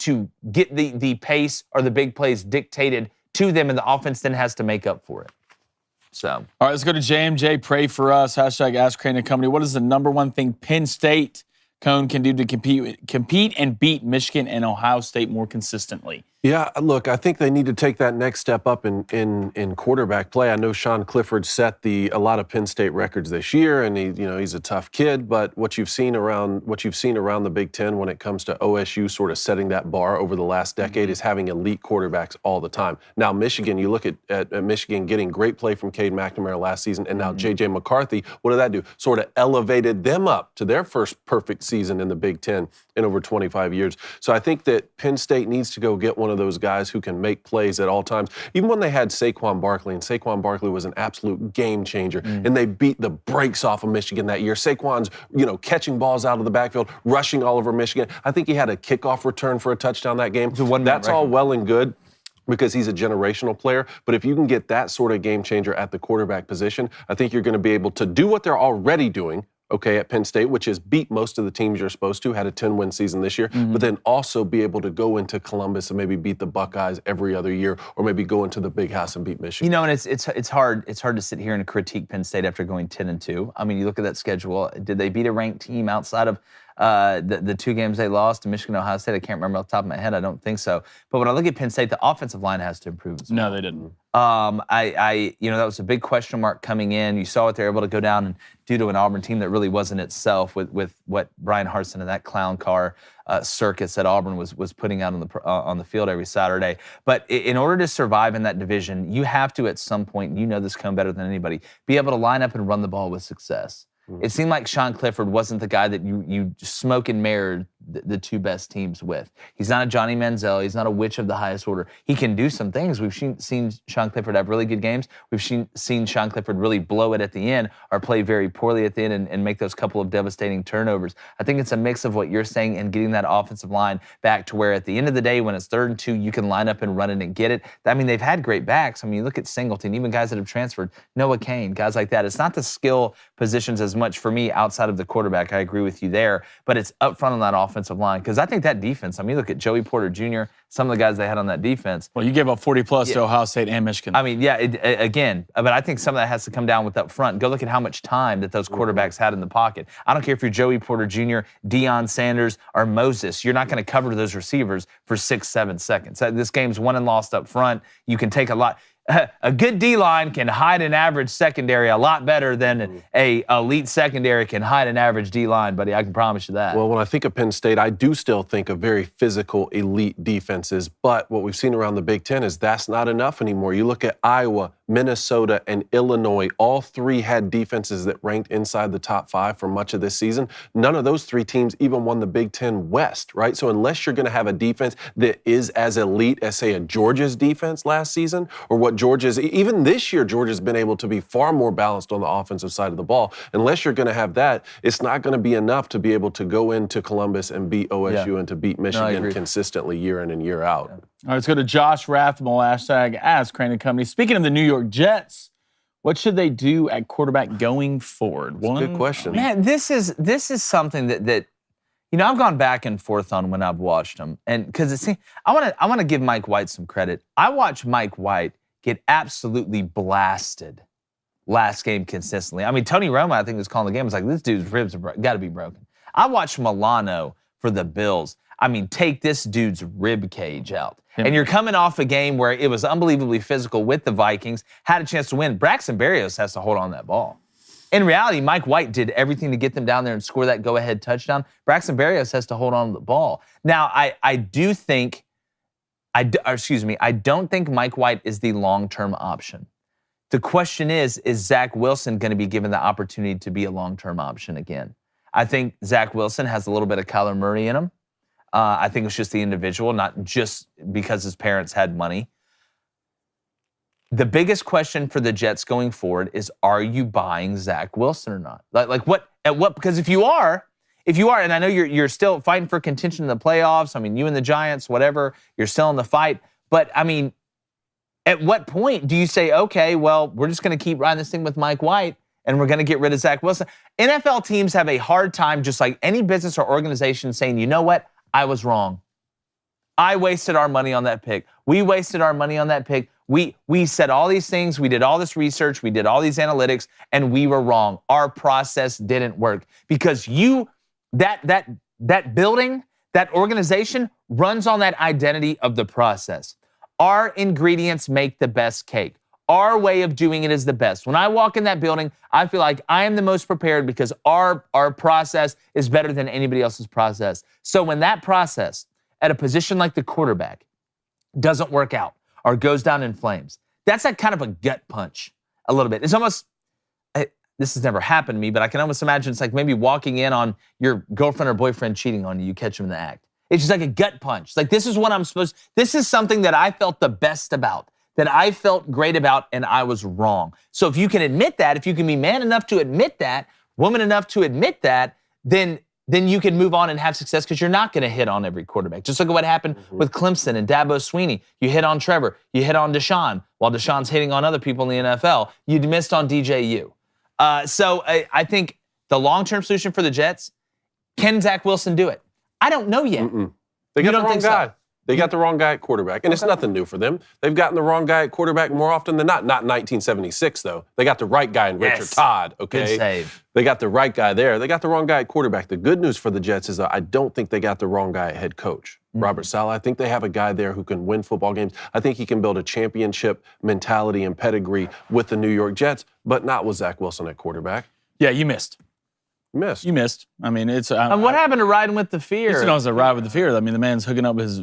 get the pace or the big plays dictated to them, and the offense then has to make up for it. So, all right, let's go to JMJ. Pray for us. Hashtag Ask Crane and Company. What is the number one thing Penn State Cone can do to compete and beat Michigan and Ohio State more consistently? Yeah, look, I think they need to take that next step up in quarterback play. I know Sean Clifford set a lot of Penn State records this year, and he's a tough kid. But what you've seen around the Big Ten when it comes to OSU sort of setting that bar over the last decade is having elite quarterbacks all the time. Now, Michigan, you look at Michigan getting great play from Cade McNamara last season, and now J.J. McCarthy. What did that do? Sort of elevated them up to their first perfect season in the Big Ten in over 25 years. So I think that Penn State needs to go get one of those guys who can make plays at all times. Even when they had Saquon Barkley, and Saquon Barkley was an absolute game changer, and they beat the brakes off of Michigan that year. Saquon's, catching balls out of the backfield, rushing all over Michigan. I think he had a kickoff return for a touchdown that game. That's all well and good, because he's a generational player. But if you can get that sort of game changer at the quarterback position, I think you're going to be able to do what they're already doing, at Penn State, which is beat most of the teams you're supposed to, had a 10-win season this year, but then also be able to go into Columbus and maybe beat the Buckeyes every other year, or maybe go into the Big House and beat Michigan. And it's hard to sit here and critique Penn State after going 10-2. I mean, you look at that schedule. Did they beat a ranked team outside of the 2 games they lost to Michigan and Ohio State? I can't remember off the top of my head. I don't think so. But when I look at Penn State, the offensive line has to improve as well. No, they didn't. That was a big question mark coming in. You saw what they were able to go down and do to an Auburn team that really wasn't itself with what Brian Harsin and that clown car circus that Auburn was putting out on the field every Saturday. But in order to survive in that division, you have to, at some point, this Cone better than anybody, be able to line up and run the ball with success. It seemed like Sean Clifford wasn't the guy that you smoke and mirror the 2 best teams with. He's not a Johnny Manziel. He's not a witch of the highest order. He can do some things. We've seen Sean Clifford have really good games. We've seen Sean Clifford really blow it at the end or play very poorly at the end and make those couple of devastating turnovers. I think it's a mix of what you're saying and getting that offensive line back to where at the end of the day, when it's 3rd and 2, you can line up and run it and get it. I mean, they've had great backs. I mean, you look at Singleton, even guys that have transferred, Noah Cain, guys like that. It's not the skill positions as much for me outside of the quarterback. I agree with you there, but it's up front on that offensive line, because I think that defense, I mean, look at Joey Porter Jr., some of the guys they had on that defense. Well, you gave up 40+ to Ohio State and Michigan. I mean, again, but I think some of that has to come down with up front. Go look at how much time that those quarterbacks had in the pocket. I don't care if you're Joey Porter Jr., Deion Sanders, or Moses. You're not going to cover those receivers for 6-7 seconds. This game's won and lost up front. You can take a lot. A good D-line can hide an average secondary a lot better than a elite secondary can hide an average D-line, buddy. I can promise you that. Well, when I think of Penn State, I do still think of very physical, elite defenses. But what we've seen around the Big Ten is that's not enough anymore. You look at Iowa, Minnesota, and Illinois. All 3 had defenses that ranked inside the top 5 for much of this season. None of those 3 teams even won the Big Ten West, right? So unless you're going to have a defense that is as elite as, say, a Georgia's defense last season, or what Georgia's, even this year, Georgia's been able to be far more balanced on the offensive side of the ball. Unless you're going to have that, it's not going to be enough to be able to go into Columbus and beat OSU and to beat Michigan consistently year in and year out. All right, let's go to Josh Rathmel, hashtag Ask Crane and Company. Speaking of the New York Jets, what should they do at quarterback going forward? Good question. Man, this is something that I've gone back and forth on when I've watched them, and because I want to give Mike White some credit. I watched Mike White get absolutely blasted last game consistently. I mean, Tony Romo, I think, was calling the game. Was like, this dude's ribs have got to be broken. I watched Milano for the Bills. I mean, take this dude's rib cage out. And you're coming off a game where it was unbelievably physical with the Vikings, had a chance to win. Braxton Berrios has to hold on that ball. In reality, Mike White did everything to get them down there and score that go-ahead touchdown. Braxton Berrios has to hold on to the ball. Now, I don't think Mike White is the long-term option. The question is Zach Wilson going to be given the opportunity to be a long-term option again? I think Zach Wilson has a little bit of Kyler Murray in him. I think it's just the individual, not just because his parents had money. The biggest question for the Jets going forward is, are you buying Zach Wilson or not? Because if you are, and I know you're still fighting for contention in the playoffs. I mean, you and the Giants, whatever, you're still in the fight. But I mean, at what point do you say, okay, well, we're just going to keep riding this thing with Mike White and we're going to get rid of Zach Wilson? NFL teams have a hard time, just like any business or organization, saying, you know what? I was wrong. I wasted our money on that pick. We wasted our money on that pick. We said all these things. We did all this research. We did all these analytics, and we were wrong. Our process didn't work because that building, that organization runs on that identity of the process. Our ingredients make the best cake. Our way of doing it is the best. When I walk in that building, I feel like I am the most prepared because our process is better than anybody else's process. So when that process at a position like the quarterback doesn't work out or goes down in flames, that's like kind of a gut punch a little bit. It's almost, this has never happened to me, but I can almost imagine it's like maybe walking in on your girlfriend or boyfriend cheating on you, you catch them in the act. It's just like a gut punch. It's like, this is what I'm supposed, this is something that I felt the best about, that I felt great about, and I was wrong. So if you can admit that, if you can be man enough to admit that, woman enough to admit that, then you can move on and have success because you're not going to hit on every quarterback. Just look at what happened with Clemson and Dabo Swinney. You hit on Trevor. You hit on Deshaun. While Deshaun's hitting on other people in the NFL, you missed on DJU. So I think the long-term solution for the Jets, can Zach Wilson do it? I don't know yet. They got the wrong guy. So? They got the wrong guy at quarterback, and it's nothing new for them. They've gotten the wrong guy at quarterback more often than not. Not in 1976, though. They got the right guy in Richard Todd, okay? Good save. They got the right guy there. They got the wrong guy at quarterback. The good news for the Jets is that I don't think they got the wrong guy at head coach, Robert Saleh. I think they have a guy there who can win football games. I think he can build a championship mentality and pedigree with the New York Jets, but not with Zach Wilson at quarterback. Yeah, you missed. You missed. I mean, it's. And what happened to riding with the fear? He knows how to ride with the fear. I mean, the man's hooking up his,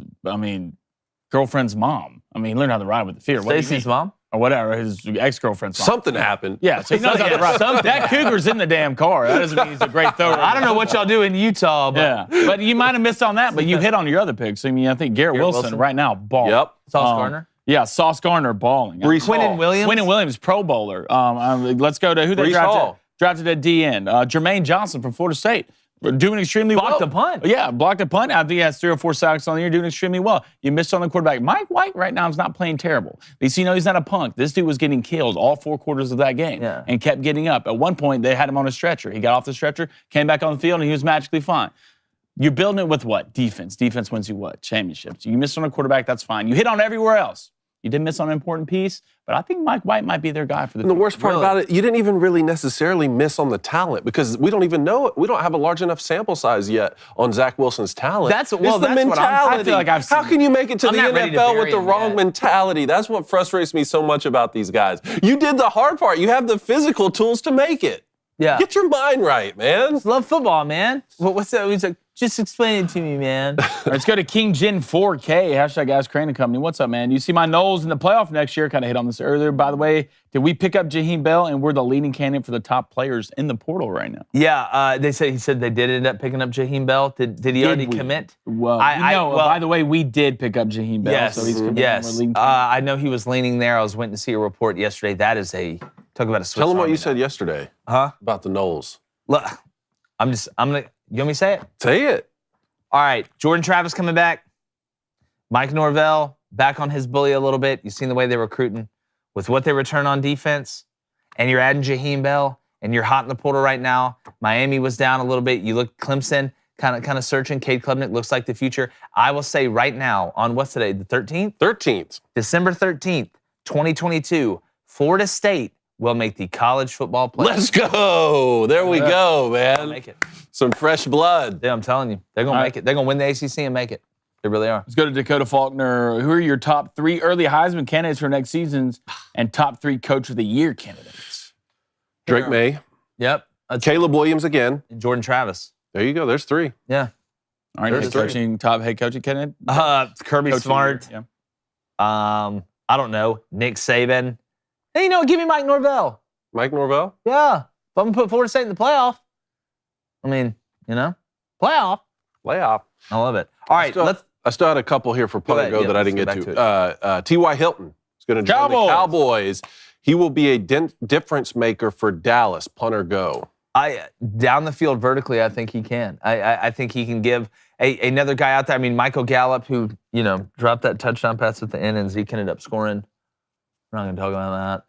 girlfriend's mom. I mean, he learned how to ride with the fear. Stacey's mom? Or whatever, his ex-girlfriend's mom. Something happened. Yeah, so he knows how to ride. That cougar's in the damn car. That doesn't mean he's a great thrower. I don't know what y'all do in Utah, but yeah, but you might have missed on that. But you hit on your other picks. I mean, I think Garrett Wilson right now balling. Yep. Sauce Gardner. Yeah, Sauce Gardner balling. Quinnen Williams, Pro Bowler. Let's go to who they drafted at D end. Jermaine Johnson from Florida State. Doing extremely well. Blocked a punt. Yeah, blocked a punt. I think he has 3 or 4 sacks on the year, doing extremely well. You missed on the quarterback. Mike White right now is not playing terrible. At least you know he's not a punk. This dude was getting killed all 4 quarters of that game and kept getting up. At one point, they had him on a stretcher. He got off the stretcher, came back on the field, and he was magically fine. You're building it with what? Defense. Defense wins you what? Championships. You missed on a quarterback, that's fine. You hit on everywhere else. You did miss on an important piece, but I think Mike White might be their guy for the future. And the worst part about it, you didn't even really necessarily miss on the talent because we don't even know it. We don't have a large enough sample size yet on Zach Wilson's talent. That's the mentality. What I feel like I've seen. How can you make it to the NFL with the wrong mentality? That's what frustrates me so much about these guys. You did the hard part. You have the physical tools to make it. Yeah. Get your mind right, man. Just love football, man. What's that? He's like, just explain it to me, man. Let's go to King Jin 4K, hashtag Ask Crane & Company. What's up, man? You see my Knowles in the playoff next year. Kind of hit on this earlier. By the way, did we pick up Jaheim Bell, and we're the leading candidate for the top players in the portal right now? Yeah, he said they did end up picking up Jaheim Bell. Did he already commit? Well, by the way, we did pick up Jaheim Bell. Yes, so he's committed. yes. I know he was leaning there. I was waiting to see a report yesterday. That is talk about a Swiss Tell him what Army you knife. said yesterday. Huh? About the Knowles. Look, you want me to say it? Say it. All right, Jordan Travis coming back. Mike Norvell back on his bully a little bit. You've seen the way they're recruiting. With what they return on defense, and you're adding Jaheim Bell, and you're hot in the portal right now. Miami was down a little bit. You look Clemson, kind of searching. Cade Klubnik looks like the future. I will say right now, on what's today, the 13th? 13th. December 13th, 2022, Florida State will make the college football playoffs. Let's go. There we go, man. Make it. Some fresh blood. Yeah, I'm telling you. They're going to make it. They're going to win the ACC and make it. They really are. Let's go to Dakota Faulkner. Who are your top 3 early Heisman candidates for next season's and top 3 Coach of the Year candidates? Drake May. Yep. Caleb Williams again. Jordan Travis. There you go. There's 3. Yeah. All right, top head coaching candidate. Kirby Smart. Yeah. I don't know. Nick Saban. Hey, give me Mike Norvell. Mike Norvell? Yeah. If I'm going to put Florida State in the playoff, playoff. I love it. All right, I still had a couple here for Punt Go that I didn't get to. T.Y. Hilton is going to join the Cowboys. He will be a difference maker for Dallas. Punter Go. Down the field vertically, I think he can. I think he can give another guy out there. I mean, Michael Gallup, who, dropped that touchdown pass at the end and Zeke ended up scoring. We're not going to talk about that.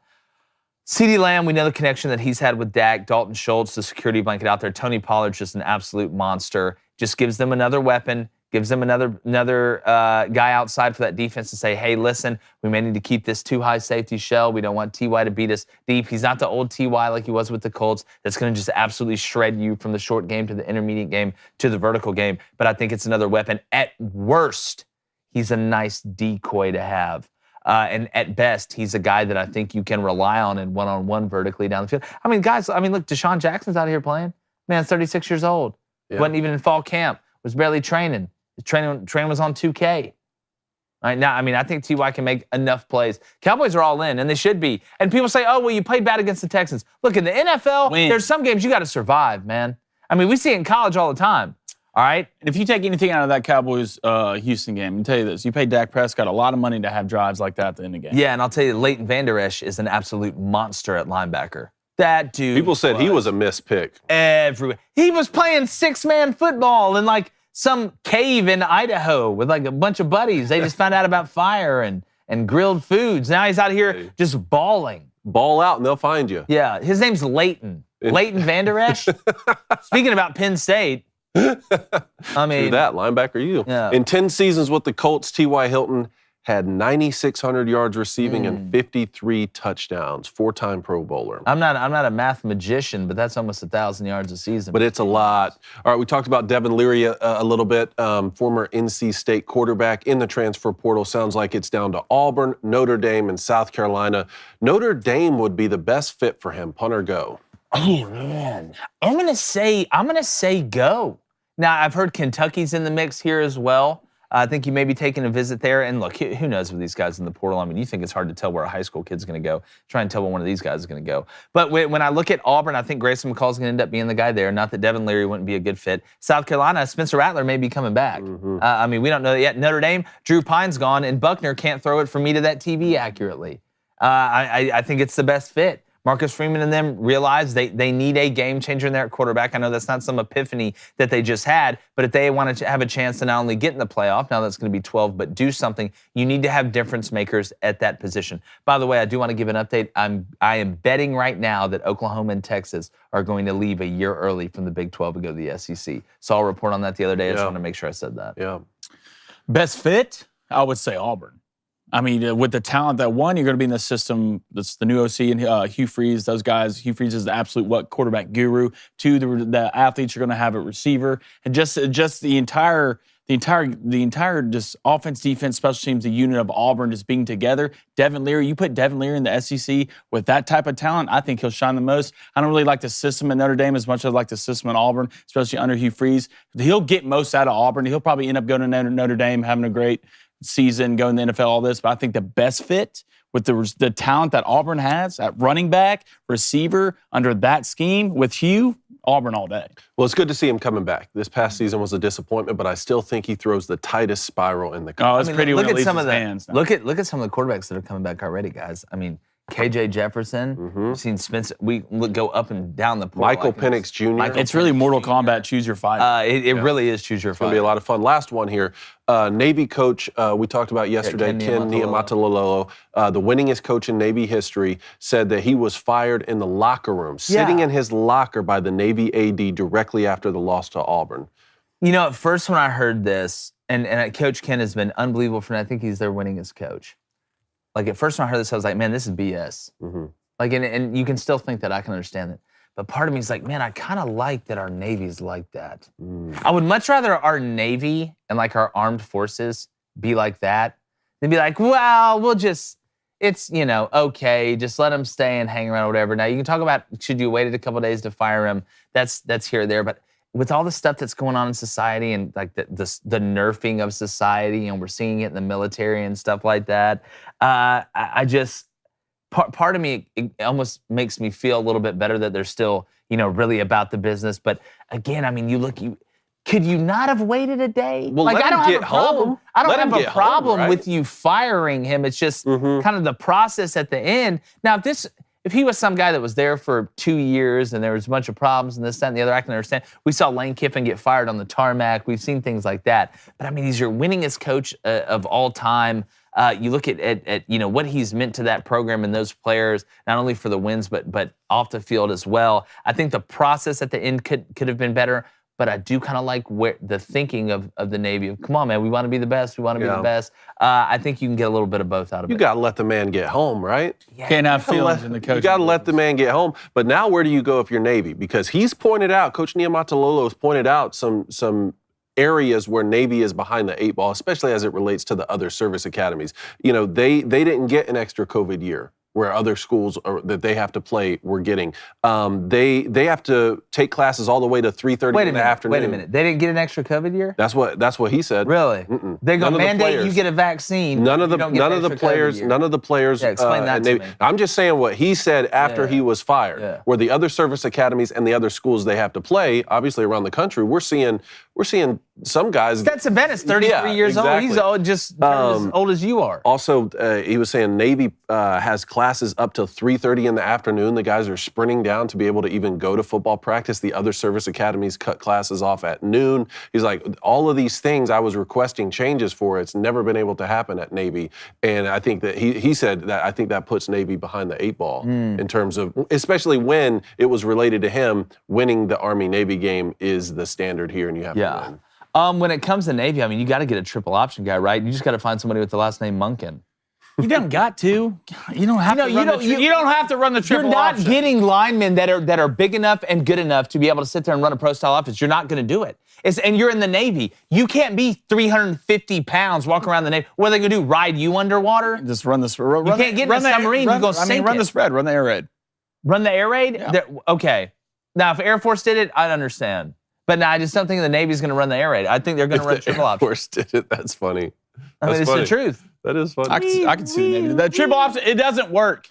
CeeDee Lamb, we know the connection that he's had with Dak. Dalton Schultz, the security blanket out there. Tony Pollard's just an absolute monster. Just gives them another weapon, gives them another guy outside for that defense to say, hey, listen, we may need to keep this too high safety shell. We don't want T.Y. to beat us deep. He's not the old T.Y. like he was with the Colts that's going to just absolutely shred you from the short game to the intermediate game to the vertical game. But I think it's another weapon. At worst, he's a nice decoy to have. And at best, he's a guy that I think you can rely on in one-on-one vertically down the field. I mean, guys, look, Deshaun Jackson's out here playing. Man, 36 years old. Yeah. Wasn't even in fall camp. Was barely training. His training was on 2K. All right, now, I think T.Y. can make enough plays. Cowboys are all in, and they should be. And people say, oh, well, you played bad against the Texans. Look, in the NFL, there's some games you got to survive, man. We see it in college all the time. All right? And if you take anything out of that Cowboys-Houston game, I'll tell you this. You paid Dak Prescott a lot of money to have drives like that at the end of the game. Yeah, and I'll tell you, Leighton Vander Esch is an absolute monster at linebacker. That dude. People said he was a missed pick. Everywhere. He was playing 6-man football in some cave in Idaho with a bunch of buddies. They just found out about fire and grilled foods. Now he's out here just balling. Ball out and they'll find you. Yeah, his name's Leighton. Leighton Vander Esch. Speaking about Penn State. Do that, linebacker you. Yeah. In 10 seasons with the Colts, T.Y. Hilton had 9,600 yards receiving and 53 touchdowns, 4-time Pro Bowler. I'm not a math magician, but that's almost 1,000 yards a season. But it's a lot. All right, we talked about Devin Leary a little bit, former NC State quarterback in the transfer portal. Sounds like it's down to Auburn, Notre Dame, and South Carolina. Notre Dame would be the best fit for him. Punter Go. Oh man, I'm gonna say go. Now I've heard Kentucky's in the mix here as well. I think you may be taking a visit there. And look, who knows with these guys in the portal? You think it's hard to tell where a high school kid's going to go. Try and tell where one of these guys is going to go. But when I look at Auburn, I think Grayson McCall's going to end up being the guy there. Not that Devin Leary wouldn't be a good fit. South Carolina, Spencer Rattler may be coming back. Mm-hmm. We don't know that yet. Notre Dame, Drew Pine's gone, and Buckner can't throw it for me to that TV accurately. I think it's the best fit. Marcus Freeman and them realize they need a game changer in there at quarterback. I know that's not some epiphany that they just had, but if they want to have a chance to not only get in the playoff, now that's going to be 12, but do something, you need to have difference makers at that position. By the way, I do want to give an update. I am betting right now that Oklahoma and Texas are going to leave a year early from the Big 12 to go to the SEC. Saw a report on that the other day. I just want to make sure I said that. Yeah. Best fit? I would say Auburn. With the talent that you're going to be in the system. That's the new OC and Hugh Freeze. Those guys. Hugh Freeze is the absolute quarterback guru. 2, the athletes are going to have a receiver, and just the entire just offense, defense, special teams, the unit of Auburn just being together. Devin Leary, you put Devin Leary in the SEC with that type of talent, I think he'll shine the most. I don't really like the system at Notre Dame as much as I like the system at Auburn, especially under Hugh Freeze. He'll get most out of Auburn. He'll probably end up going to Notre Dame, having a great season, going to the NFL, all this. But I think the best fit with the talent that Auburn has at running back, receiver, under that scheme with Hugh, Auburn all day. Well, it's good to see him coming back. This past season was a disappointment, but I still think he throws the tightest spiral in the country. Oh, it's pretty when it leaves his hands. Look at some of the quarterbacks that are coming back already, guys. KJ Jefferson. We've seen Spencer. We go up and down the portal. Michael Penix Jr. It's really Mortal Kombat. Choose your fighter. It really is choose your fighter. It's going to be a lot of fun. Last one here. Navy coach we talked about yesterday, Ken Niumatalolo, the winningest coach in Navy history, said that he was fired in the locker room, sitting in his locker by the Navy AD directly after the loss to Auburn. At first when I heard this, and Coach Ken has been unbelievable for me. I think he's their winningest coach. At first when I heard this, I was like, man, this is BS. Mm-hmm. And you can still think that. I can understand that. But part of me is like, man, I kind of like that our Navy's like that. I would much rather our Navy and our armed forces be like that than be like, well, we'll just, it's, okay, just let him stay and hang around or whatever. Now, you can talk about should you waited a couple of days to fire him. That's here or there. But with all the stuff that's going on in society and like the nerfing of society, and we're seeing it in the military and stuff like that, I just, part of me, it almost makes me feel a little bit better that they're still, really about the business. But again, I mean, could you not have waited a day? Well, like, let him get home. I don't Let have him a get problem home, right? with you firing him. It's just kind of the process at the end. Now, if he was some guy that was there for 2 years and there was a bunch of problems and this, that, and the other, I can understand. We saw Lane Kiffin get fired on the tarmac. We've seen things like that. But I mean, he's your winningest coach of all time. You look at what he's meant to that program and those players, not only for the wins, but off the field as well. I think the process at the end could have been better. But I do kind of like the thinking of the Navy. Come on, man, we want to be the best. We want to be the best. I think you can get a little bit of both out of it. You got to let the man get home, right? Yeah. Can't have feelings in the coaching. You got to let the man get home. But now where do you go if you're Navy? Because he's pointed out, Coach Niumatalolo has pointed out some areas where Navy is behind the 8 ball, especially as it relates to the other service academies. They didn't get an extra COVID year where other schools that they have to play were getting. They have to take classes all the way to 3:30 in the afternoon. Wait a minute. They didn't get an extra COVID year? That's what he said. Really? Mm-mm. They're going to mandate players. you get a vaccine. None of the players. Yeah, explain that to me. I'm just saying what he said after he was fired. Yeah. Where the other service academies and the other schools they have to play, obviously around the country, we're seeing some guys. Stetson Bennett's 33 years old. He's as old as you are. Also, he was saying Navy has classes up till 3:30 in the afternoon. The guys are sprinting down to be able to even go to football practice. The other service academies cut classes off at noon. He's like, all of these things I was requesting changes for. It's never been able to happen at Navy. And I think that he said that I think that puts Navy behind the 8 ball in terms of, especially when it was related to him, winning the Army-Navy game is the standard here, and you have to win. When it comes to Navy, I mean, you got to get a triple option guy, right? You just got to find somebody with the last name Munkin. You don't got to. You don't have to. You don't have to run the triple option. You're not getting linemen that are big enough and good enough to be able to sit there and run a pro-style offense. You're not going to do it. And you're in the Navy. You can't be 350 pounds walking around the Navy. What are they going to do? Ride you underwater? Just run the spread. You can't get in a submarine. You're going to sink run the spread. Run the air raid. Run the air raid? Yeah. Okay. Now, if Air Force did it, I'd understand. But no, I just don't think the Navy's going to run the air raid. I think they're going to run triple option. Air Force did it. That's funny. It's the truth. That is funny. I can see the Navy. The triple option, it doesn't work.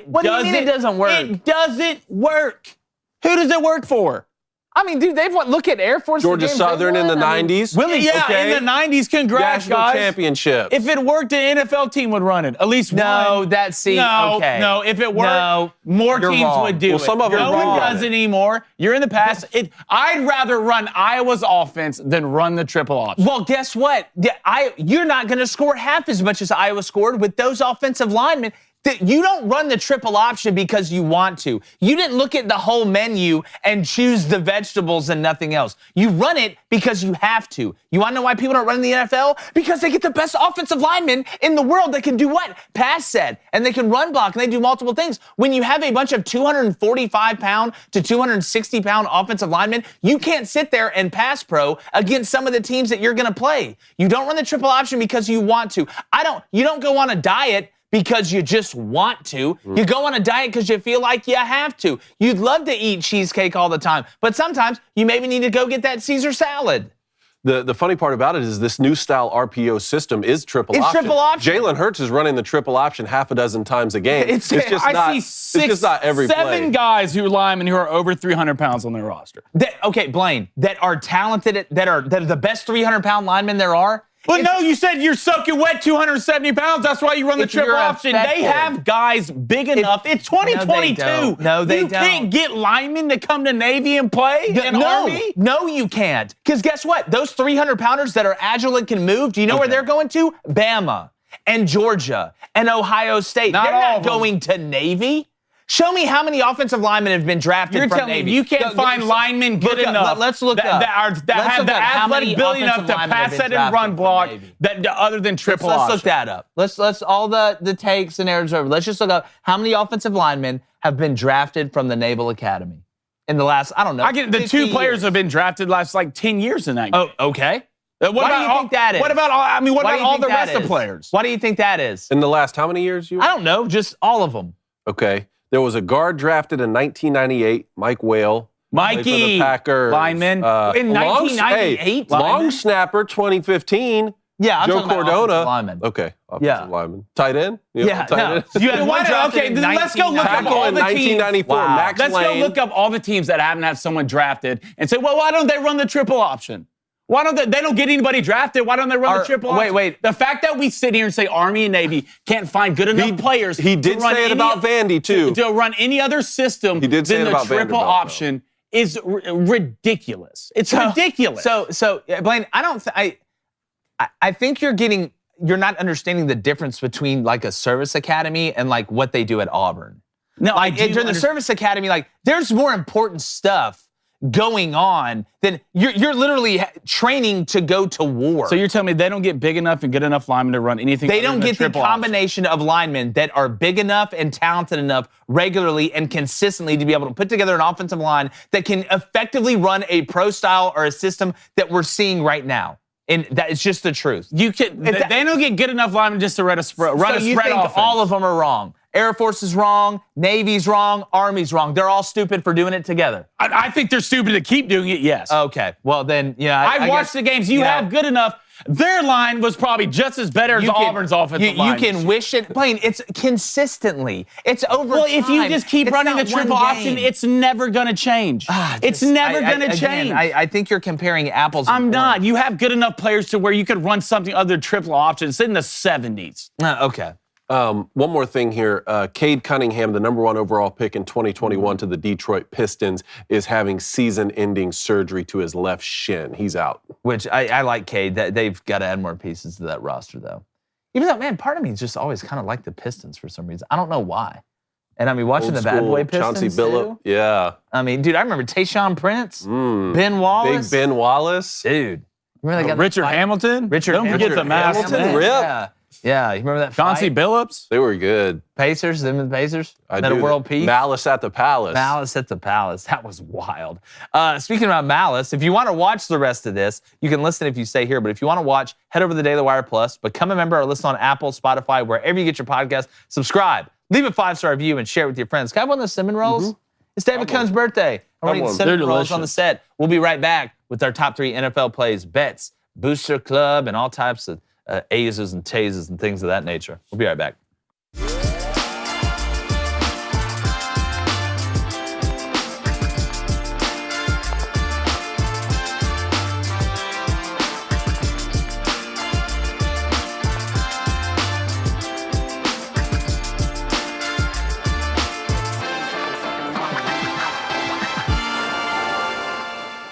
What do you mean it doesn't work? It doesn't work. Who does it work for? I mean, dude, look at Air Force. Georgia Southern in the 90s. Willie, in the 90s, congrats, National guys. championship. If it worked, an NFL team would run it. At least one. No, okay. No, if it worked, more teams would do it. Some of them no one does it anymore. You're in the past. I'd rather run Iowa's offense than run the triple option. Well, guess what? You're not going to score half as much as Iowa scored with those offensive linemen. You don't run the triple option because you want to. You didn't look at the whole menu and choose the vegetables and nothing else. You run it because you have to. You want to know why people don't run in the NFL? Because they get the best offensive linemen in the world that can do what? Pass set. And they can run block, and they do multiple things. When you have a bunch of 245-pound to 260-pound offensive linemen, you can't sit there and pass pro against some of the teams that you're going to play. You don't run the triple option because you want to. You don't go on a diet because you just want to. You go on a diet because you feel like you have to. You'd love to eat cheesecake all the time, but sometimes you maybe need to go get that Caesar salad. The funny part about it is this new style RPO system is triple option. It's triple option. Jalen Hurts is running the triple option half a dozen times a game. I see it's just not every play. 7 guys who linemen who are over 300 pounds on their roster. Blaine, that are talented, that are the best 300-pound linemen there are. Well, no, you said you're soaking wet 270 pounds. That's why you run the triple option. They have guys big enough. It's 2022. No, they don't. You can't get linemen to come to Navy and play in Army? No, you can't. Because guess what? Those 300-pounders that are agile and can move, do you know where they're going to? Bama and Georgia and Ohio State. They're not going to Navy. Show me how many offensive linemen have been drafted from Navy. You can't find linemen good enough. Let's look up. That have the athletic ability enough to pass set and run block other than triple option. Let's look that up. Let's all the takes and errors over. Let's just look up how many offensive linemen have been drafted from the Naval Academy in the last, I don't know. The 2 players have been drafted last 10 years in that game. Oh, okay. Why do you think that is? What about all? I mean, what Why do about you all think the that rest of is? players? Why do you think that is? In the last how many years? I don't know, just all of them. Okay. There was a guard drafted in 1998, Mike Whale. Played for the Mikey, Packers. lineman. In 1998? Long snapper, 2015. Yeah, I'm Joe talking about Cordona. offensive lineman. Okay, offensive Yeah. lineman. Tight end? Yeah, tight no. end. You had one drafted okay, in let's go look up Tackle all in the teams. 1994. Wow. Max Let's Lane. go look up all the teams that haven't had someone drafted and say, well, why don't they run the triple option? Why don't they don't get anybody drafted? Why don't they run the triple option? Wait. The fact that we sit here and say Army and Navy can't find good enough players. He did to run say it any- about Vandy, too. To run any other system He did say than it the about triple Vanderbilt, option is ridiculous. It's ridiculous. So Blaine, I think you're not understanding the difference between like a service academy and like what they do at Auburn. No, Like during the service academy, like there's more important stuff going on than you're literally training to go to war. So you're telling me they don't get big enough and good enough linemen to run anything? They other don't than get the triple option? combination of linemen that are big enough and talented enough regularly and consistently to be able to put together an offensive line that can effectively run a pro style or a system that we're seeing right now. And that is just the truth. You can. They don't get good enough linemen just to run a spread. So you think offense. all of them are wrong? Air Force is wrong. Navy's wrong. Army's wrong. They're all stupid for doing it together. I think they're stupid to keep doing it. Yes. Okay. Well then, yeah. I watched the games. You have good enough. Their line was probably just as better as Auburn's offensive line. You can wish it, Blaine. It's consistently. It's over. Well, if you just keep running the triple option, it's never going to change. It's never going to change. I think you're comparing apples. I'm and not. You have good enough players to where you could run something other than triple option. It's in the 70s. Okay. One more thing here. Cade Cunningham, the #1 overall pick in 2021 to the Detroit Pistons, is having season-ending surgery to his left shin. He's out. Which I like Cade. That they've got to add more pieces to that roster, though. Even though, man, part of me just always kind of like the Pistons for some reason. I don't know why. And I mean, watching Old the Bad school Boy Pistons Chauncey Billups. too. Yeah. I mean, dude, I remember Tayshaun Prince, Ben Wallace. Big Ben Wallace. Dude. Remember that guy? Richard Hamilton. Don't forget the mask. Hamilton, man. Rip. Yeah, you remember that Chauncey fight? Billups. They were good. Pacers, them and the Pacers? I Meta do. World Peace? Malice at the Palace. Malice at the Palace. That was wild. Speaking about Malice, if you want to watch the rest of this, you can listen if you stay here. But if you want to watch, head over to the Daily Wire Plus, become a member or listen on Apple, Spotify, wherever you get your podcast. Subscribe, leave a 5-star review, and share it with your friends. Can I have one of those cinnamon rolls? It's David Cohn's birthday. I'm eating cinnamon They're rolls on the delicious. set. We'll be right back with our top 3 NFL plays, bets, booster club, and all types of A's and Tases and things of that nature. We'll be right back.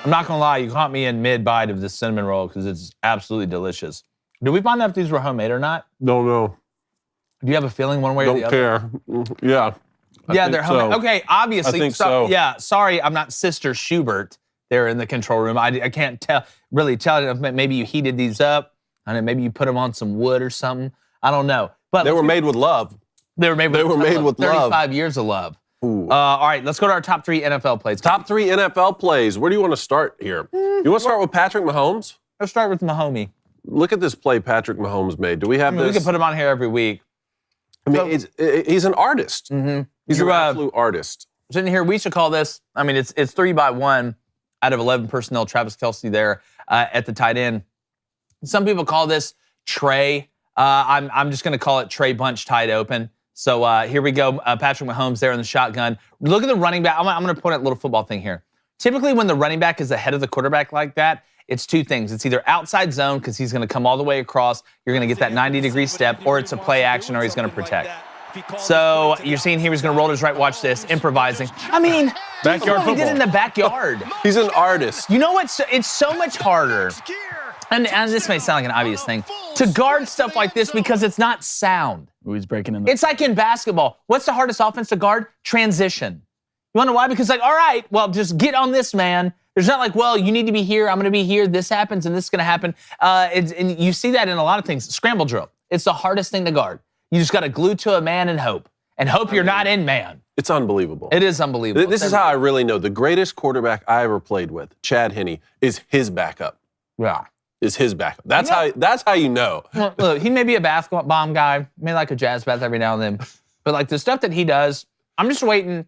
I'm not gonna lie, you caught me in mid-bite of this cinnamon roll because it's absolutely delicious. Did we find out if these were homemade or not? Don't know. Do you have a feeling one way or the Don't other? care. Yeah. Yeah, they're homemade. so. Okay, obviously. I think so. Yeah, sorry, I'm not Sister Schubert there in the control room. I can't really tell if maybe you heated these up. I don't know, maybe you put them on some wood or something. I don't know. But They were made with love. They were made with 35 love. years of love. Ooh. All right, let's go to our top 3 NFL plays. Top 3 NFL plays. Where do you want to start here? You want to start with Patrick Mahomes? Let's start with Mahomie. Look at this play Patrick Mahomes made. Do we have this? We can put him on here every week. I mean, he's an artist. Mm-hmm. He's an absolute artist. Sitting here, we should call this, I mean, it's 3-by-1 out of 11 personnel. Travis Kelce there at the tight end. Some people call this Trey. I'm just going to call it Trey Bunch tight open. So here we go. Patrick Mahomes there in the shotgun. Look at the running back. I'm going to point out a little football thing here. Typically, when the running back is ahead of the quarterback like that, it's 2 things. It's either outside zone because he's going to come all the way across. You're going to get that 90-degree step, or it's a play action, or he's going to protect. So you're seeing here he's going to roll to his right. Watch this, improvising. I mean, Backyard he did football. in the backyard. He's an artist. You know what? It's so much harder, and this may sound like an obvious thing, to guard stuff like this because it's not sound. Ooh, he's breaking in the. It's like in basketball. What's the hardest offense to guard? Transition. You want to know why? Because like, all right, well, just get on this, man. There's not like, well, you need to be here. I'm going to be here. This happens, and this is going to happen. And you see that in a lot of things. Scramble drill. It's the hardest thing to guard. You just got to glue to a man and hope you're not in man. It's unbelievable. It is unbelievable. This is how I really know. The greatest quarterback I ever played with, Chad Henne, is his backup. Yeah. is his backup. That's how you know. Well, look, he may be a basketball bomb guy, may like a jazz bath every now and then, but like the stuff that he does, I'm just waiting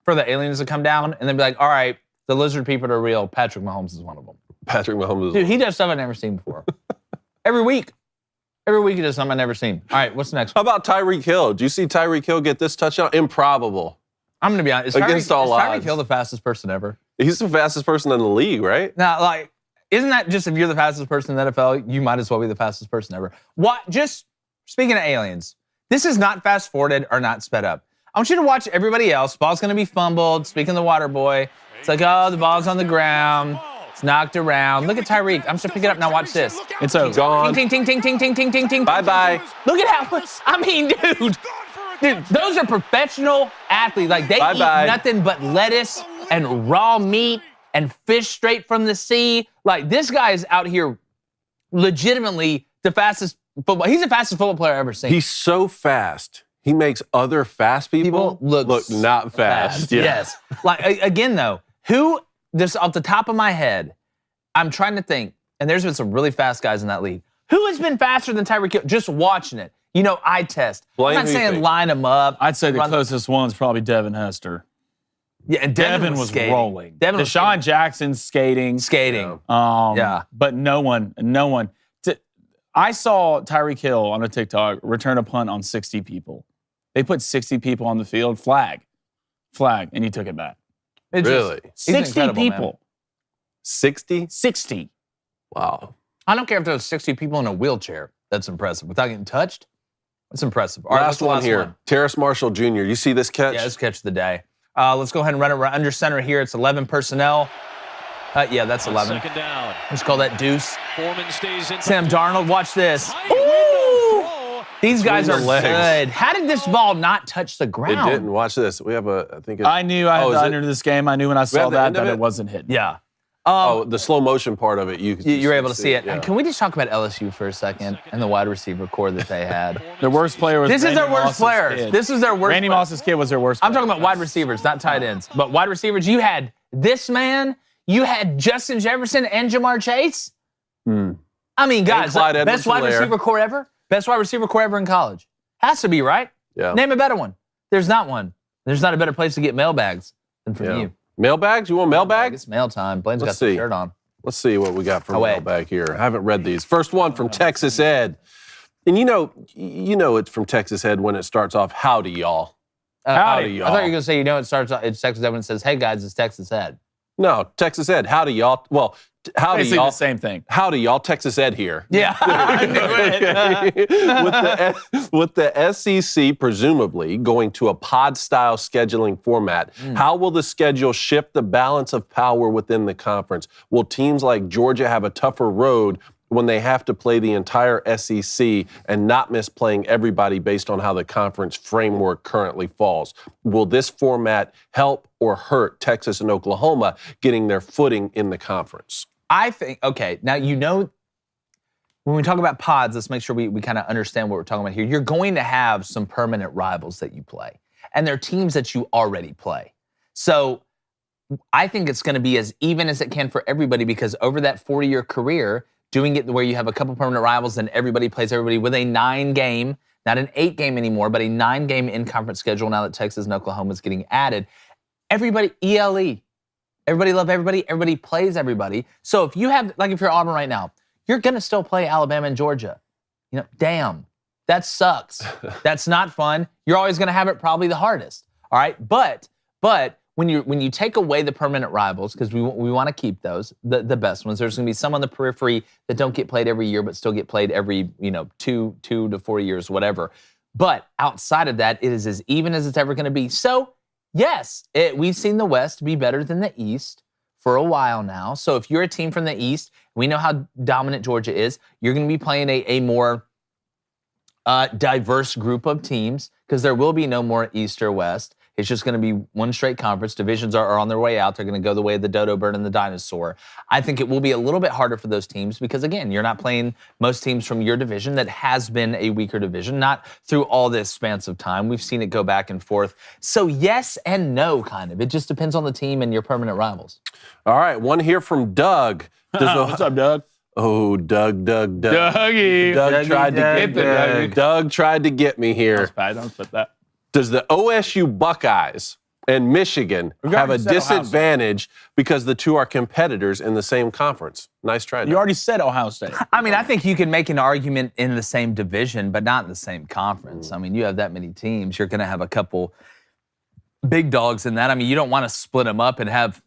for the aliens to come down and then be like, all right, the lizard people are real. Patrick Mahomes is one of them. Patrick Mahomes is Dude, he does stuff I've never seen before. Every week he does something I've never seen. All right, what's the next How one? about Tyreek Hill? Do you see Tyreek Hill get this touchdown? Improbable. I'm going to be honest. Against all Tyreek odds. Hill the fastest person ever? He's the fastest person in the league, right? Now, like, isn't that just if you're the fastest person in the NFL, you might as well be the fastest person ever? What? Just speaking of aliens, this is not fast forwarded or not sped up. I want you to watch everybody else. Ball's going to be fumbled. Speaking of the water boy, it's like, oh, the ball's on the ground. It's knocked around. Look at Tyreek. I'm just going to pick it up now. Watch this. It's over. Gone. Ting, ting, ting, ting, ting, ting, ting, ting. Bye-bye. Look at how much. I mean, dude, those are professional athletes. Like, they eat nothing but lettuce and raw meat and fish straight from the sea. Like, this guy is out here legitimately the fastest football. He's the fastest football player I've ever seen. He's so fast. He makes other fast people look not fast. Yeah. Yes. Like, again, though, who, just off the top of my head, I'm trying to think, and there's been some really fast guys in that league. Who has been faster than Tyreek Hill? Just watching it. You know, eye test. I'm not saying line them up. I'd say the closest one's probably Devin Hester. Yeah, and Devin was skating. rolling. Devin was Deshaun Jackson's skating. Yeah. But no one. I saw Tyreek Hill on a TikTok return a punt on 60 people. They put 60 people on the field, flag, and he took it back. Really? 60 people. Man. 60? 60. Wow. I don't care if there's 60 people in a wheelchair. That's impressive. Without getting touched, that's impressive. All right, Last one here. Terrace Marshall Jr. You see this catch? Yeah, let's catch of the day. Let's go ahead and run it under center here. It's 11 personnel. Yeah, that's 11. Second down. Let's call that deuce. Foreman stays in. Sam Darnold, watch this. Ooh! These guys are good. How did this ball not touch the ground? It didn't. Watch this. We have I think I knew I had the under this game. I knew when I saw that it wasn't hitting. Yeah. The slow motion part of it, you're able to see it. Yeah. Can we just talk about LSU for a second and the wide receiver core that they had? Their worst player was This is Randy their worst Moss's player. kid. This is their worst Randy player. Moss's kid was their worst I'm player. talking about wide receivers, not tight ends. But wide receivers, you had this man, you had Justin Jefferson and Jamar Chase. I mean, guys, best wide receiver core ever? Best wide receiver core ever in college. Has to be, right? Yeah. Name a better one. There's not one. There's not a better place to get mailbags than from you. Mailbags? You want mailbag? It's mail time. Blaine's got the shirt on. Let's see what we got from mailbag here. I haven't read these. First one from Texas Ed. And you know it's from Texas Ed when it starts off, howdy, y'all. Howdy, y'all. I thought you were going to say, it starts off, it's Texas Ed when it says, hey, guys, it's Texas Ed. No, Texas Ed, howdy, y'all. Well, howdy, basically y'all. the same thing. Howdy, y'all. Texas Ed here. Yeah. I knew it. With the SEC presumably going to a pod-style scheduling format, how will the schedule shift the balance of power within the conference? Will teams like Georgia have a tougher road when they have to play the entire SEC and not miss playing everybody based on how the conference framework currently falls? Will this format help or hurt Texas and Oklahoma getting their footing in the conference? I think, okay, now when we talk about pods, let's make sure we kind of understand what we're talking about here. You're going to have some permanent rivals that you play, and they're teams that you already play. So I think it's going to be as even as it can for everybody, because over that 40-year career, doing it where you have a couple permanent rivals and everybody plays everybody with a 9-game, not an 8-game anymore, but a 9-game in-conference schedule now that Texas and Oklahoma is getting added. Everybody, ELE. Everybody love everybody. Everybody plays everybody. So if you have, like if you're Auburn right now, you're going to still play Alabama and Georgia. Damn, that sucks. That's not fun. You're always going to have it probably the hardest. All right, but when you take away the permanent rivals, because we want to keep those, the best ones, there's going to be some on the periphery that don't get played every year, but still get played every 2 to 4 years, whatever. But outside of that, it is as even as it's ever going to be. So yes, we've seen the West be better than the East for a while now. So if you're a team from the East, we know how dominant Georgia is. You're going to be playing a more diverse group of teams, because there will be no more East or West. It's just going to be one straight conference. Divisions are on their way out. They're going to go the way of the dodo bird and the dinosaur. I think it will be a little bit harder for those teams because, again, you're not playing most teams from your division that has been a weaker division, not through all this span of time. We've seen it go back and forth. So yes and no, kind of. It just depends on the team and your permanent rivals. All right, one here from Doug. What's up, Doug? Oh, Doug. Dougie. Doug tried to get me here. That's bad. Don't put that. Does the OSU Buckeyes and Michigan have a disadvantage because the two are competitors in the same conference? Nice try. You already said Ohio State. I mean, I think you can make an argument in the same division, but not in the same conference. I mean, you have that many teams. You're going to have a couple big dogs in that. I mean, you don't want to split them up and have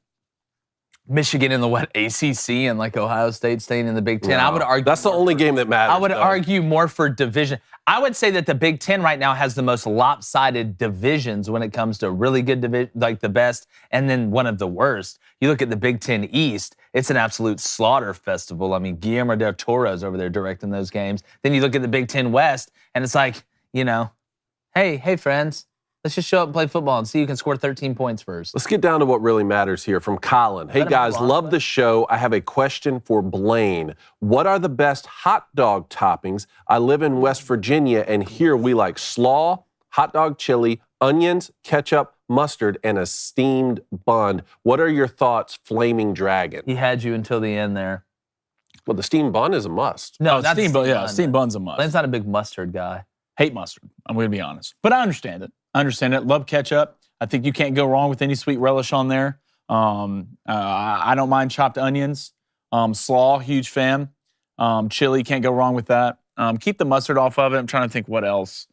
Michigan in the ACC and like Ohio State staying in the Big Ten. No, I would argue that's the only game that matters. I would argue more for division. I would say that the Big Ten right now has the most lopsided divisions when it comes to really good division, like the best, and then one of the worst. You look at the Big Ten East; it's an absolute slaughter festival. I mean, Guillermo del Toro's over there directing those games. Then you look at the Big Ten West, and it's like, hey friends. Let's just show up and play football and see who can score 13 points first. Let's get down to what really matters here from Colin. Hey, guys, love the show. I have a question for Blaine. What are the best hot dog toppings? I live in West Virginia, and here we like slaw, hot dog chili, onions, ketchup, mustard, and a steamed bun. What are your thoughts, Flaming Dragon? He had you until the end there. Well, the steamed bun is a must. No, not steamed bun. Yeah, steamed bun's a must. Blaine's not a big mustard guy. Hate mustard. I'm going to be honest. But I understand it. Love ketchup. I think you can't go wrong with any sweet relish on there. I don't mind chopped onions. Slaw, huge fan. Chili, can't go wrong with that. Keep the mustard off of it. I'm trying to think what else.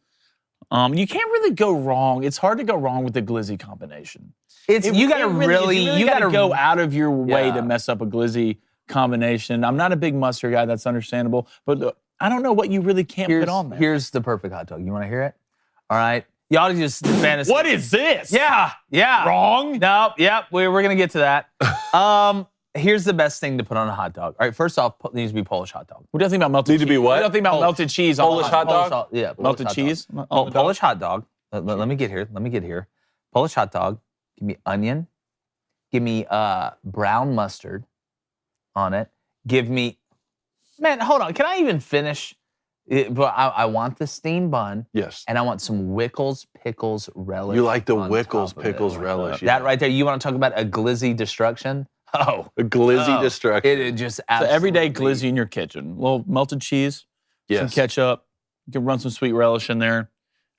You can't really go wrong. It's hard to go wrong with the glizzy combination. You got to go out of your way to mess up a glizzy combination. I'm not a big mustard guy. That's understandable. But I don't know what you really can't put on there. Here's the perfect hot dog. You want to hear it? All right. Y'all just fantasy. What is this? Yeah. Wrong? No, yep. We're going to get to that. Here's the best thing to put on a hot dog. All right, first off, it needs to be Polish hot dog. What do you think about melted cheese? Need to be what? What do you think about melted cheese? Polish hot dog? Yeah. Melted cheese? Polish hot dog. Let me get here. Polish hot dog. Give me onion. Give me brown mustard on it. Give me... Man, hold on. Can I even finish? But I want the steamed bun. Yes. And I want some Wickles pickles relish. You like the Wickles pickles relish. That right there. You want to talk about a glizzy destruction? Oh. A glizzy destruction. It just So absolutely. everyday glizzy in your kitchen. A little melted cheese, some ketchup. You can run some sweet relish in there.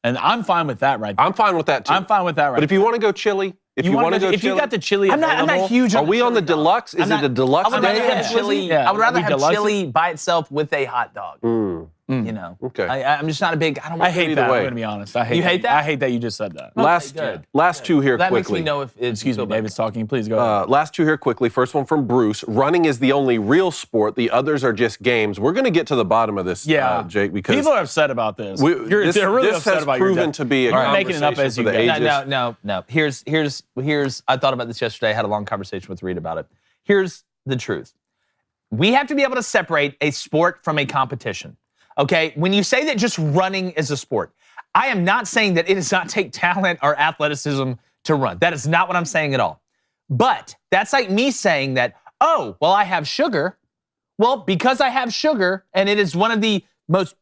And I'm fine with that right there. I'm fine with that too. But if you want to go chili, if you got the chili I'm not huge on Are we on the deluxe? Is it a deluxe? I would rather day? have chili. Yeah. I would rather We have deluxe chili by itself with a hot dog. Okay. I'm just not a big. I hate that. way. I'm going to be honest. I hate You that. hate that? I hate that you just said that. Last two here That quickly. makes me know if it's. Excuse me, David's talking. Please go ahead. Last two here quickly. First one from Bruce. Running is the only real sport. The others are just games. We're going to get to the bottom of this, Jake, because people are upset about this. they're really upset upset about proven your to be a You're making it up conversation as for you the go. ages. No. Here's. I thought about this yesterday. I had a long conversation with Reed about it. Here's the truth. We have to be able to separate a sport from a competition. Okay? When you say that just running is a sport, I am not saying that it does not take talent or athleticism to run. That is not what I'm saying at all. But that's like me saying that, oh, well, I have sugar. Well, because I have sugar, and it is one of the most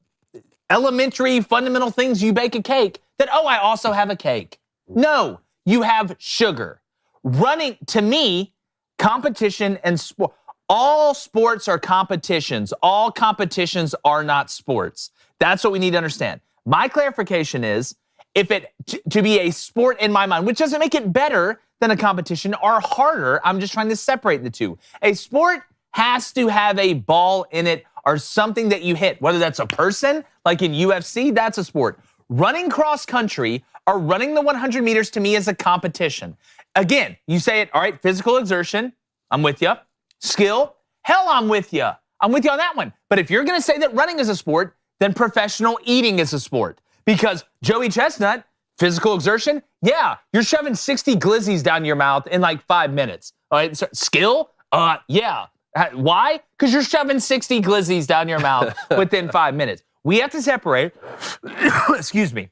elementary, fundamental things you bake a cake, that, oh, I also have a cake. No, you have sugar. Running, to me, competition and sport, all sports are competitions. All competitions are not sports. That's what we need to understand. My clarification is, if it, to be a sport in my mind, which doesn't make it better than a competition or harder, I'm just trying to separate the two. A sport has to have a ball in it or something that you hit, whether that's a person, like in UFC, that's a sport. Running cross country or running the 100 meters to me is a competition. Again, you say it, all right, physical exertion, I'm with you. Skill, hell, I'm with you. I'm with you on that one. But if you're going to say that running is a sport, then professional eating is a sport. Because Joey Chestnut, physical exertion, yeah, you're shoving 60 glizzies down your mouth in like 5 minutes. All right, so skill, yeah. Why? Because you're shoving 60 glizzies down your mouth within 5 minutes. We have to separate, excuse me,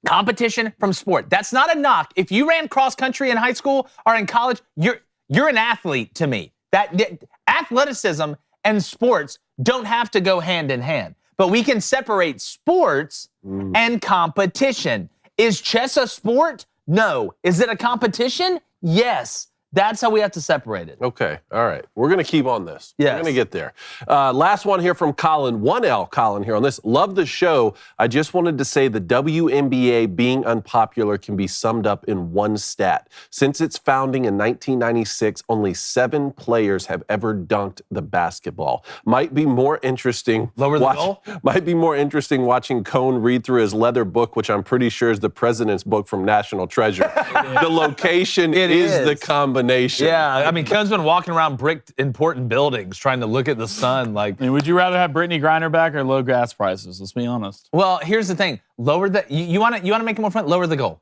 competition from sport. That's not a knock. If you ran cross country in high school or in college, you're an athlete to me. That athleticism and sports don't have to go hand in hand. But we can separate sports and competition. Is chess a sport? No. Is it a competition? Yes. That's how we have to separate it. Okay. All right. We're going to keep on this. Yes. We're going to get there. Last one here from Colin. 1L Colin here on this. Love the show. I just wanted to say the WNBA being unpopular can be summed up in one stat. Since its founding in 1996, only 7 players have ever dunked the basketball. Might be more interesting. Lower the goal? Might be more interesting watching Cone read through his leather book, which I'm pretty sure is the president's book from National Treasure. The location is the combination. Yeah, I mean, Cone's been walking around bricked important buildings trying to look at the sun. Like, I mean, would you rather have Brittany Griner back or low gas prices? Let's be honest. well, here's the thing: lower the you want to make it more fun. Lower the goal.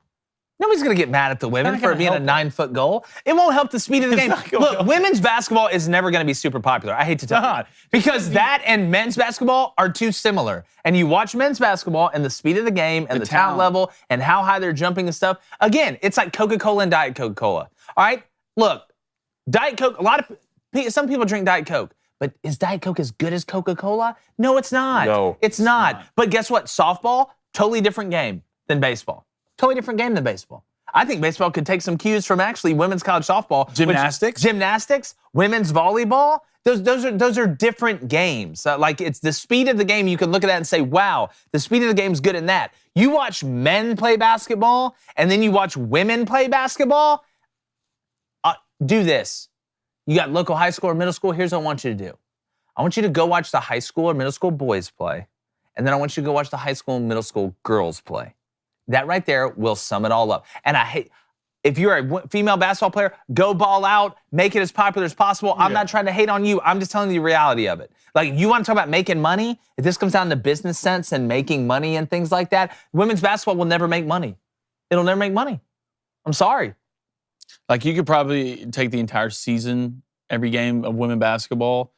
Nobody's gonna get mad at the women for it being a 9-foot goal. It won't help the speed of the game. Look, women's basketball is never gonna be super popular. I hate to tell you, because that and men's basketball are too similar. And you watch men's basketball and the speed of the game and the talent level and how high they're jumping and stuff. Again, it's like Coca-Cola and Diet Coca-Cola. All right. Look, Diet Coke, some people drink Diet Coke, but is Diet Coke as good as Coca-Cola? No, it's not. No, it's not. But guess what? Softball, totally different game than baseball. Totally different game than baseball. I think baseball could take some cues from actually women's college softball. Gymnastics, women's volleyball. Those are different games. Like, it's the speed of the game. You can look at that and say, wow, the speed of the game's good in that. You watch men play basketball and then you watch women play basketball. Do this. You got local high school or middle school. Here's what I want you to do. I want you to go watch the high school or middle school boys play. And then I want you to go watch the high school and middle school girls play. That right there will sum it all up. And if you're a female basketball player, go ball out, make it as popular as possible. I'm not trying to hate on you. I'm just telling you the reality of it. Like, you want to talk about making money? If this comes down to business sense and making money and things like that, women's basketball will never make money. It'll never make money. I'm sorry. Like, you could probably take the entire season, every game of women basketball,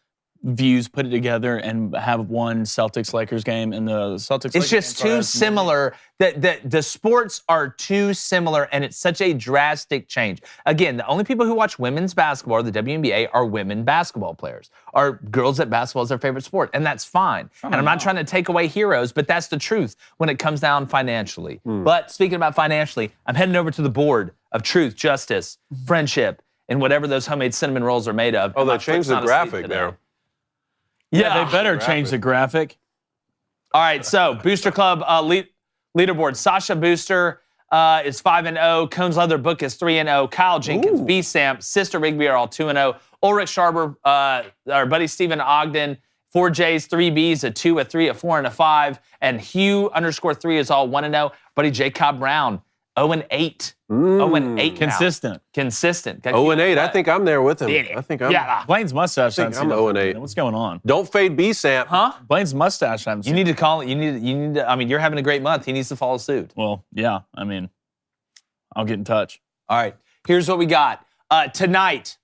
views, put it together, and have one Celtics-Lakers game, and the Celtics. It's just too similar. That the sports are too similar, and it's such a drastic change. Again, the only people who watch women's basketball or the WNBA are women basketball players, are girls that basketball is their favorite sport, and that's fine. And I'm not trying to take away heroes, but that's the truth when it comes down financially. But speaking about financially, I'm heading over to the board of truth, justice, friendship, and whatever those homemade cinnamon rolls are made of. Oh, they changed the graphic there. Yeah, they better change the graphic. All right, so Booster Club leaderboard. Sasha Booster is 5-0. Cone's Leather Book is 3-0. Kyle Jenkins, B. Samp, Sister Rigby are all 2-0. Ulrich Sharber, our buddy Stephen Ogden, 4 J's, 3 B's, a 2, a 3, a 4, and a 5. And Hugh_3 is all 1-0. Buddy Jacob Brown, 0-8. 0-8. Consistent. 0-8. I think I'm there with him. I think I'm. Yeah. Blaine's mustache. I'm 0-8. What's going on? Don't fade B, Sam. Huh? Blaine's mustache. You need to call it. You need to. I mean, you're having a great month. He needs to follow suit. Well, yeah. I mean, I'll get in touch. All right. Here's what we got tonight.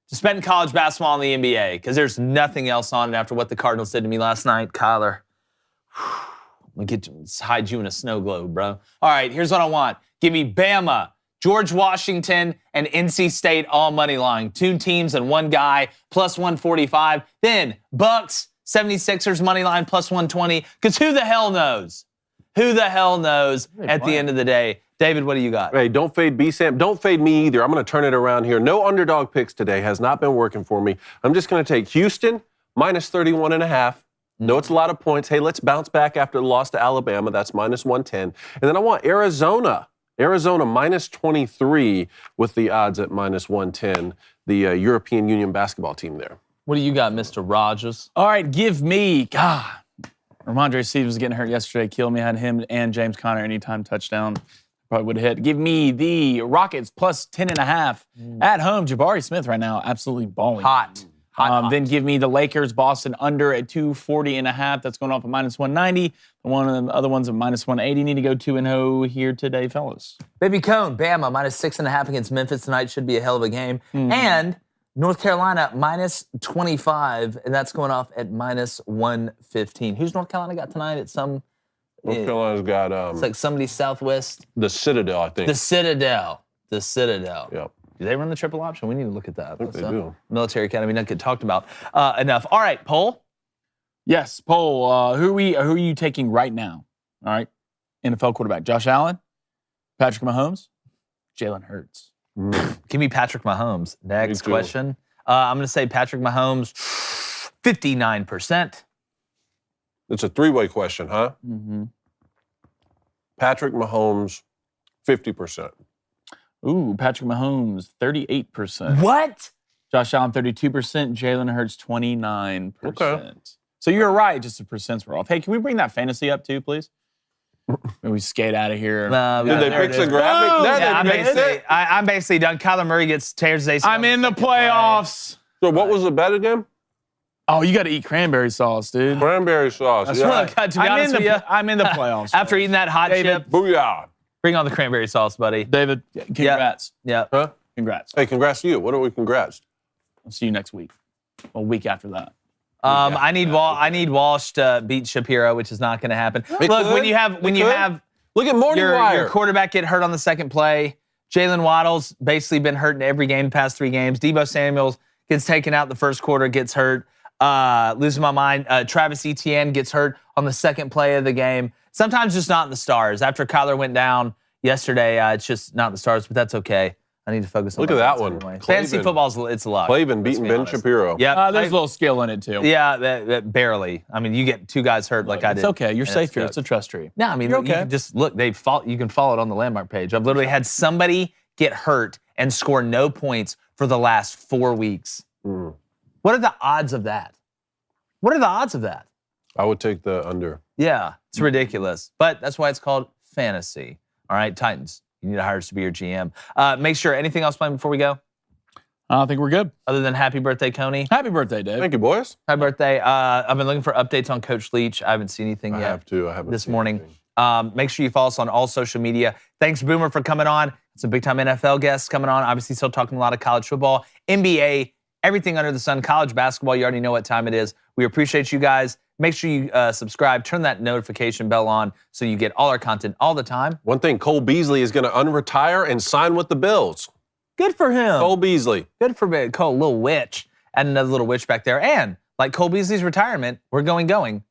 To spend college basketball in the NBA, because there's nothing else on it after what the Cardinals did to me last night, Kyler. I'm gonna hide you in a snow globe, bro. All right, here's what I want. Give me Bama, George Washington, and NC State all money line. 2 teams and 1 guy, plus 145. Then Bucks, 76ers money line, plus 120. Because who the hell knows? Who the hell knows at the end of the day? David, what do you got? Hey, don't fade B, Sam. Don't fade me either. I'm going to turn it around here. No underdog picks today. Has not been working for me. I'm just going to take Houston, minus 31.5. No, it's a lot of points. Hey, let's bounce back after the loss to Alabama. That's minus 110. And then I want Arizona. Arizona minus 23 with the odds at minus 110. The European Union basketball team there. What do you got, Mr. Rogers? All right, give me, Ramondre Stevens was getting hurt yesterday. Killed me. Had him and James Conner anytime touchdown. Probably would have hit. Give me the Rockets plus 10.5 at home. Jabari Smith right now absolutely balling. Hot. Then give me the Lakers, Boston under at 240.5. That's going off at minus 190. One of the other ones at minus 180. Need to go 2-0 here today, fellas. Baby Cone, Bama, minus 6.5 against Memphis tonight. Should be a hell of a game. And North Carolina, minus 25, and that's going off at minus 115. Who's North Carolina got tonight? It's some... North Carolina's got... it's like somebody Southwest. The Citadel, I think. The Citadel. Yep. Do they run the triple option? We need to look at that. I think they do. Military Academy not get talked about enough. All right, poll. Yes, poll. Who are you taking right now? All right, NFL quarterback: Josh Allen, Patrick Mahomes, Jalen Hurts. Give me Patrick Mahomes. Next too. question. I'm going to say Patrick Mahomes, 59%. It's a three-way question, huh? Mm-hmm. Patrick Mahomes, 50%. Ooh, Patrick Mahomes, 38%. What? Josh Allen, 32%. Jalen Hurts, 29%. Okay. So you're right, just the percents were off. Hey, can we bring that fantasy up too, please? Maybe we skate out of here. Did they fix the graphic? Boom! There Yeah, they fixed it. I'm basically done. Kyler Murray tears his ACL. I'm in the playoffs. So what was the bet again? Oh, you got to eat cranberry sauce, dude. Cranberry sauce. That's yeah. right. To be honest with you, I'm in the playoffs. after eating that hot David. chip, Booyah. bring on the cranberry sauce, buddy. David, congrats. Yeah. Huh? Congrats. Hey, congrats to you. What are we congrats? I'll see you next week. A week after that. I need Walsh to beat Shapiro, which is not going to happen. Look, could. when you have Look at Morning your Wire. quarterback get hurt on the second play, Jalen Waddle's basically been hurt in every game the past 3 games. Deebo Samuels gets taken out the first quarter, gets hurt. Losing my mind. Travis Etienne gets hurt on the second play of the game. Sometimes just not in the stars. After Kyler went down yesterday, it's just not in the stars, but that's okay. I need to focus on Look at my that offense one. anyway. Clavin. Fantasy football's it's a lot. Clavin beating Ben Shapiro. Yeah, There's a little skill in it too. yeah, that barely. I mean, you get 2 guys hurt like I did. It's okay. You're and safe here. took. It's a trust tree. No, I mean, You're you okay. can just look. You can follow it on the landmark page. I've literally had somebody get hurt and score no points for the last 4 weeks. What are the odds of that? What are the odds of that? I would take the under. Yeah, it's ridiculous. But that's why it's called fantasy. All right, Titans, you need to hire us to be your GM. Make sure, anything else planned before we go? I think we're good. Other than happy birthday, Coney. Happy birthday, Dave. Thank you, boys. Happy birthday. I've been looking for updates on Coach Leach. I haven't seen anything I yet. have to. I haven't This seen morning. anything. Make sure you follow us on all social media. Thanks, Boomer, for coming on. Some big-time NFL guests coming on. Obviously, still talking a lot of college football, NBA, everything under the sun, college basketball. You already know what time it is. We appreciate you guys. Make sure you subscribe. Turn that notification bell on so you get all our content all the time. One thing, Cole Beasley is going to unretire and sign with the Bills. Good for him. Cole Beasley. Good for Cole, little witch. Add another little witch back there. And like Cole Beasley's retirement, we're gone.